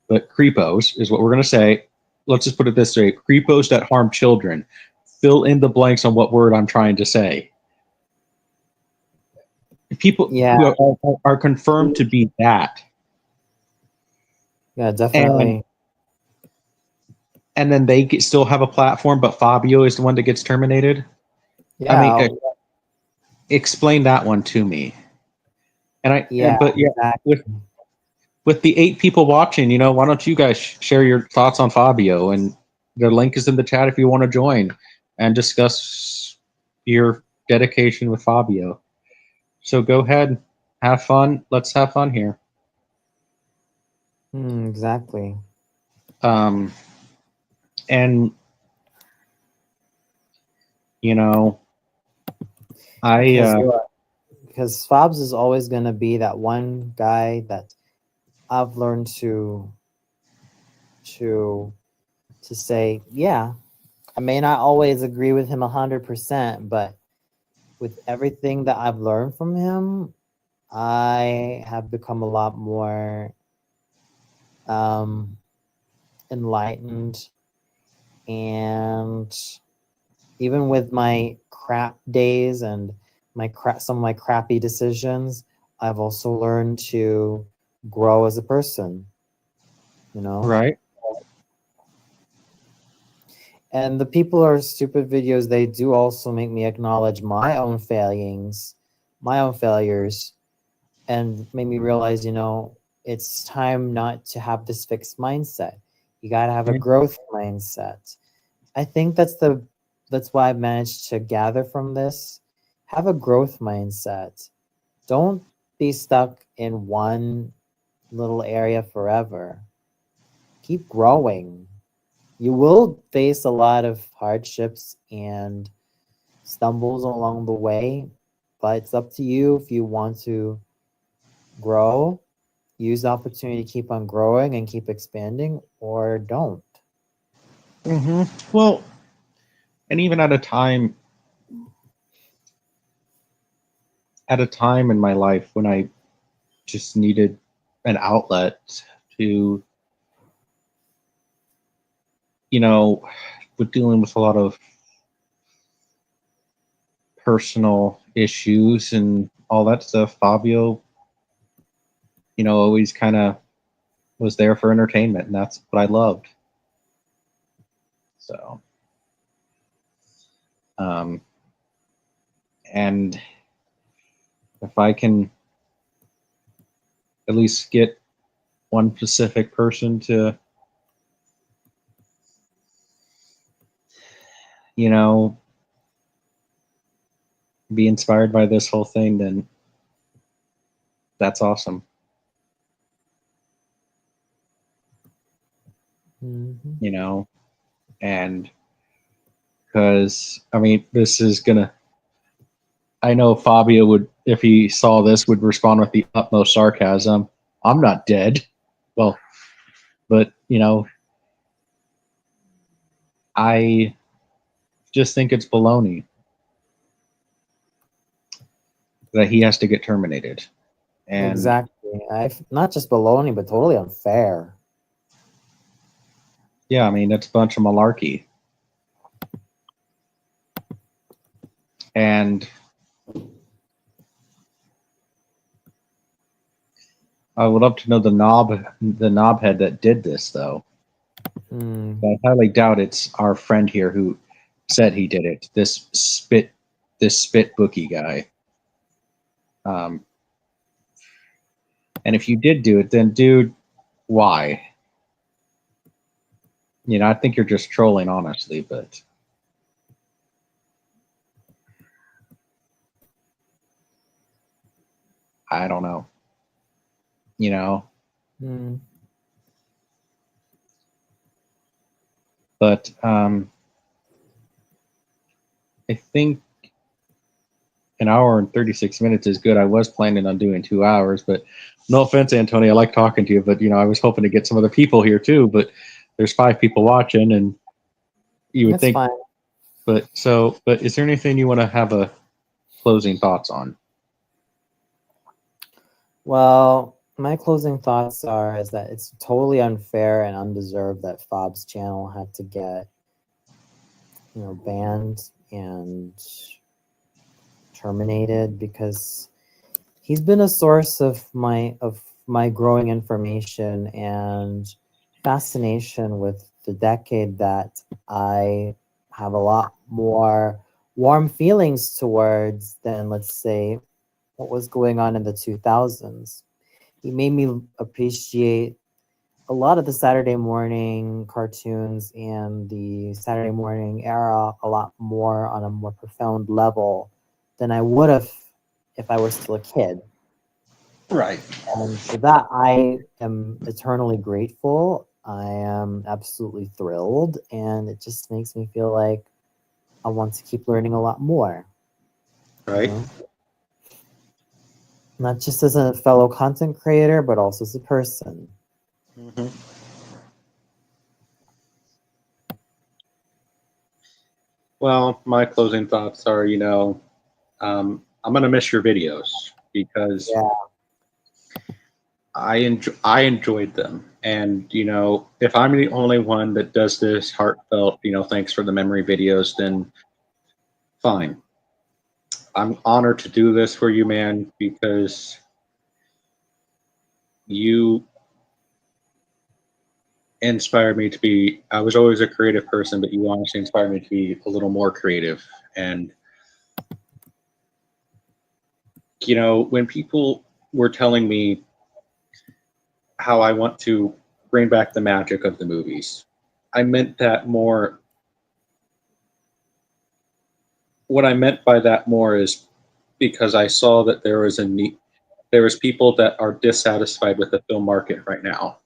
[SPEAKER 6] But creepos is what we're gonna say. Let's just put it this way: creepos that harm children. Fill in the blanks on what word I'm trying to say. People
[SPEAKER 5] Yeah,
[SPEAKER 6] who are confirmed to be that,
[SPEAKER 5] yeah,
[SPEAKER 6] and
[SPEAKER 5] definitely.
[SPEAKER 6] and then they still have a platform, but Fabio is the one that gets terminated. I mean,
[SPEAKER 5] Yeah,
[SPEAKER 6] explain that one to me.
[SPEAKER 5] yeah,
[SPEAKER 6] But yeah,
[SPEAKER 5] exactly.
[SPEAKER 6] with the 8 people watching, why don't you guys share your thoughts on Fabio? And the link is in the chat if you want to join and discuss your dedication with Fabio. So go ahead, have fun. Let's have fun here.
[SPEAKER 5] Exactly.
[SPEAKER 6] And
[SPEAKER 5] Because
[SPEAKER 6] I
[SPEAKER 5] because Fabs is always gonna be that one guy that I've learned to to say, yeah, I may not always agree with him 100%, but with everything that I've learned from him, I have become a lot more enlightened, and even with my crap days and some of my crappy decisions, I've also learned to grow as a person,
[SPEAKER 6] right.
[SPEAKER 5] And the people are stupid videos, they do also make me acknowledge my own failures, and make me realize, it's time not to have this fixed mindset. You got to have a growth mindset. I think that's why I've managed to gather from this. Have a growth mindset. Don't be stuck in one little area forever. Keep growing. You will face a lot of hardships and stumbles along the way, but it's up to you if you want to grow, use the opportunity to keep on growing and keep expanding, or don't.
[SPEAKER 6] Well, and even at a time in my life when I just needed an outlet to, with dealing with a lot of personal issues and all that stuff, Fabio, always kind of was there for entertainment, and that's what I loved. So, and if I can at least get one specific person to, be inspired by this whole thing, then that's awesome. And because I mean, this is gonna. I know Fabio would, if he saw this, would respond with the utmost sarcasm. I'm not dead. Well, but I just think it's baloney that he has to get terminated. And
[SPEAKER 5] Exactly. Not just baloney, but totally unfair.
[SPEAKER 6] yeah, I mean, it's a bunch of malarkey. And I would love to know the knobhead that did this, though. But I highly doubt it's our friend here who said he did it. This spit bookie guy. And if you did do it, then dude, why? You know, I think you're just trolling, honestly, but I don't know. You know,
[SPEAKER 5] Mm.
[SPEAKER 6] but I think an hour and 36 minutes is good. I was planning on doing 2 hours, but no offense, Antonio. I like talking to you, but you know, I was hoping to get some other people here too. But there's 5 people watching, and you would
[SPEAKER 5] That's
[SPEAKER 6] think.
[SPEAKER 5] fine.
[SPEAKER 6] But is there anything you want to have a closing thoughts on?
[SPEAKER 5] Well, my closing thoughts is that it's totally unfair and undeserved that Fob's channel had to get, banned and terminated, because he's been a source of my growing information and fascination with the decade that I have a lot more warm feelings towards than, let's say, what was going on in the 2000s. He made me appreciate a lot of the Saturday morning cartoons and the Saturday morning era a lot more on a more profound level than I would have if I were still a kid.
[SPEAKER 6] Right.
[SPEAKER 5] And for that, I am eternally grateful. I am absolutely thrilled, and it just makes me feel like I want to keep learning a lot more.
[SPEAKER 6] Right.
[SPEAKER 5] Not just as a fellow content creator, but also as a person.
[SPEAKER 6] Mm-hmm. Well, my closing thoughts are, I'm gonna miss your videos because
[SPEAKER 5] Yeah.
[SPEAKER 6] I enjoyed them, and if I'm the only one that does this heartfelt, thanks for the memory videos, then fine. I'm honored to do this for you, man, because you inspired me to be. I was always a creative person, but you honestly inspired me to be a little more creative. And when people were telling me how I want to bring back the magic of the movies, I meant that more. What I meant by that more is because I saw that there was a need. There was people that are dissatisfied with the film market right now.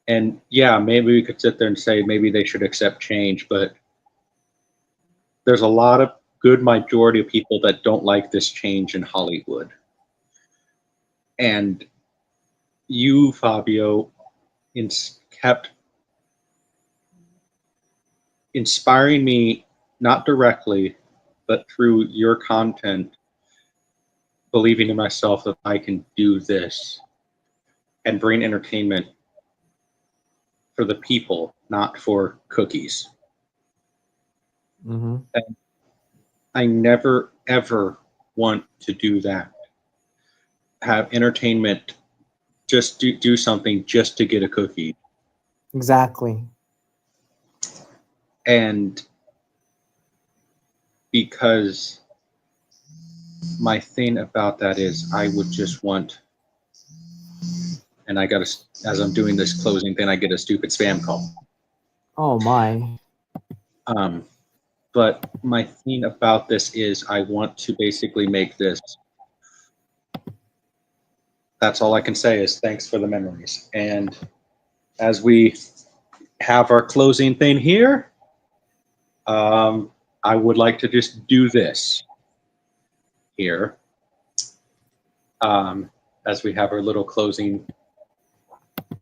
[SPEAKER 6] And yeah, maybe we could sit there and say maybe they should accept change, but there's a lot of good majority of people that don't like this change in Hollywood. And you, Fabio, kept inspiring me, not directly, but through your content, believing in myself that I can do this and bring entertainment for the people, not for cookies.
[SPEAKER 5] Mm-hmm.
[SPEAKER 6] And I never, ever want to do that. Have entertainment, just do something just to get a cookie.
[SPEAKER 5] Exactly.
[SPEAKER 6] And because my thing about that is I would just want, and I got to, as I'm doing this closing thing, I get a stupid spam call.
[SPEAKER 5] Oh my.
[SPEAKER 6] But my thing about this is I want to basically make this. That's all I can say is thanks for the memories. And as we have our closing thing here, I would like to just do this here. As we have our little closing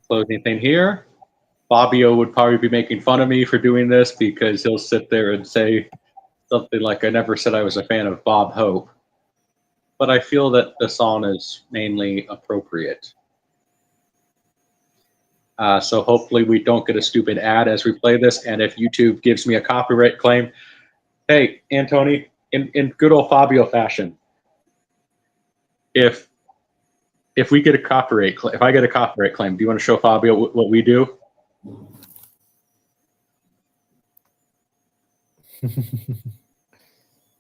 [SPEAKER 6] thing here. Fabio would probably be making fun of me for doing this because he'll sit there and say something like, I never said I was a fan of Bob Hope. But I feel that the song is mainly appropriate. So hopefully we don't get a stupid ad as we play this. And if YouTube gives me a copyright claim, hey, Antony, in good old Fabio fashion, if we get a copyright, if I get a copyright claim, do you want to show Fabio what we do?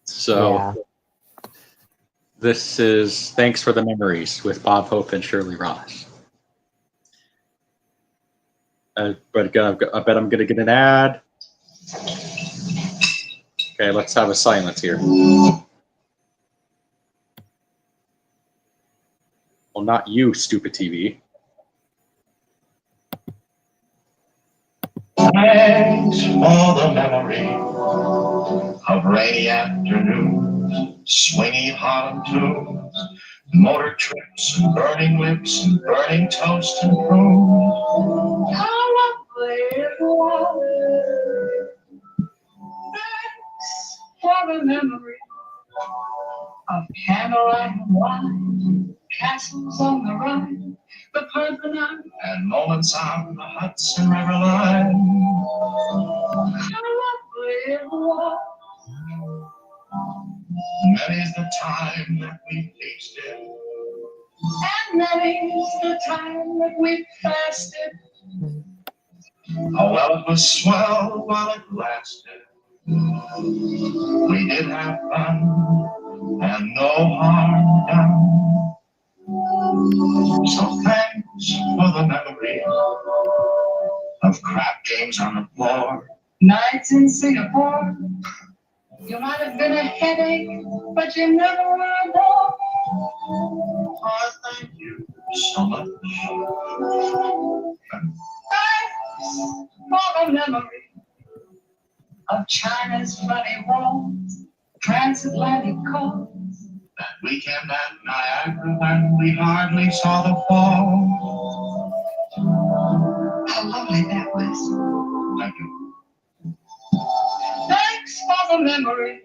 [SPEAKER 6] So
[SPEAKER 5] Yeah.
[SPEAKER 6] this is Thanks for the Memories with Bob Hope and Shirley Ross. But I bet I'm gonna get an ad. Okay, let's have a silence here. Well, not you, stupid TV.
[SPEAKER 2] Thanks for the memory of rainy afternoons, swingy Harlem tunes, motor trips and burning lips and burning toast and prunes. How lovely it was. Thanks for the memory of candlelight and wine, castles on the Rhine, the Parthenon, and moments on the Hudson River line. How lovely it was. Many's the time that we feasted, and many's the time that we fasted. Oh, well, it was swell while it lasted. We did have fun, and no harm done. So thanks for the memory of crap games on the floor, nights in Singapore. You might have been a headache, but you never were a bore. Oh, thank you so much. Thanks for the memory of China's funny walls, transatlantic calls, that weekend at Niagara when we hardly saw the fall. How lovely that was. Thank you. Thanks for the memory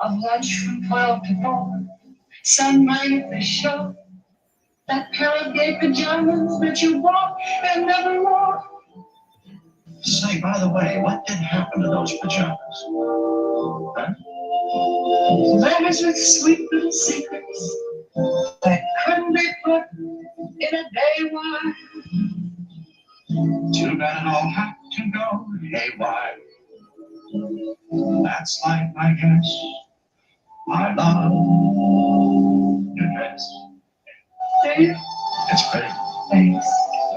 [SPEAKER 2] of lunch from 12 to 4, sunlight at the shore, that pair of gay pajamas that you bought and never wore. Say, by the way, what did happen to those pajamas? Huh? Letters with sweet little secrets that couldn't be put in a day one. Too bad it all had to go haywire. That's life, I guess. I love your dress. Do you? It's pretty. Thanks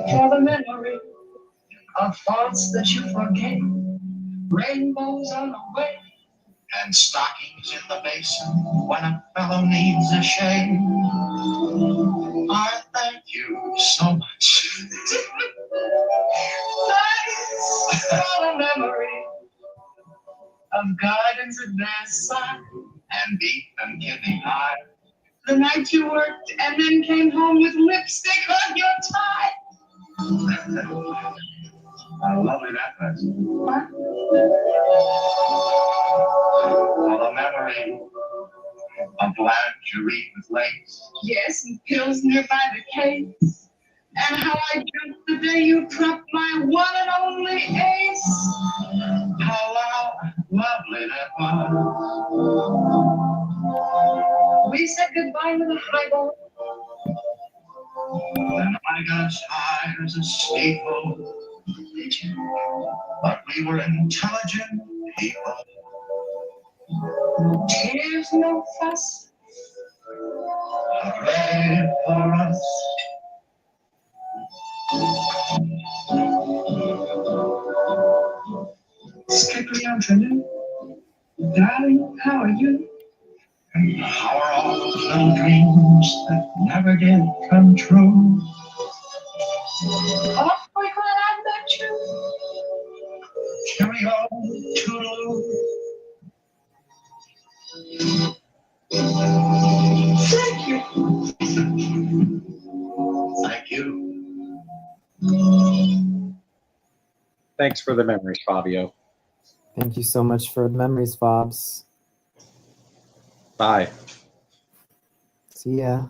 [SPEAKER 2] for the memory of thoughts that you forget, rainbows on the way, and stockings in the basin when a fellow needs a shave. I thank you so much. Thanks for the memory of gardens at Versailles and beef and kidney pie. The night you worked and then came home with lipstick on your tie. How lovely that was. What? For the memory of lingerie with lace. Yes, and pills nearby the case. And how I jumped the day you dropped my one and only ace. How lovely that was. We said goodbye to the highball. Then I got as high as a steeple. But we were intelligent people. No tears, no fuss. Hooray for us. Strictly afternoon. Darling, how are you? And how are all those little dreams that never did come true? Awfully glad I met you. Cheerio, toodaloo. Thank you. Thank you.
[SPEAKER 6] Thanks for the memories, Fabio.
[SPEAKER 7] Thank you so much for the memories, Fobs.
[SPEAKER 6] Bye.
[SPEAKER 7] See ya.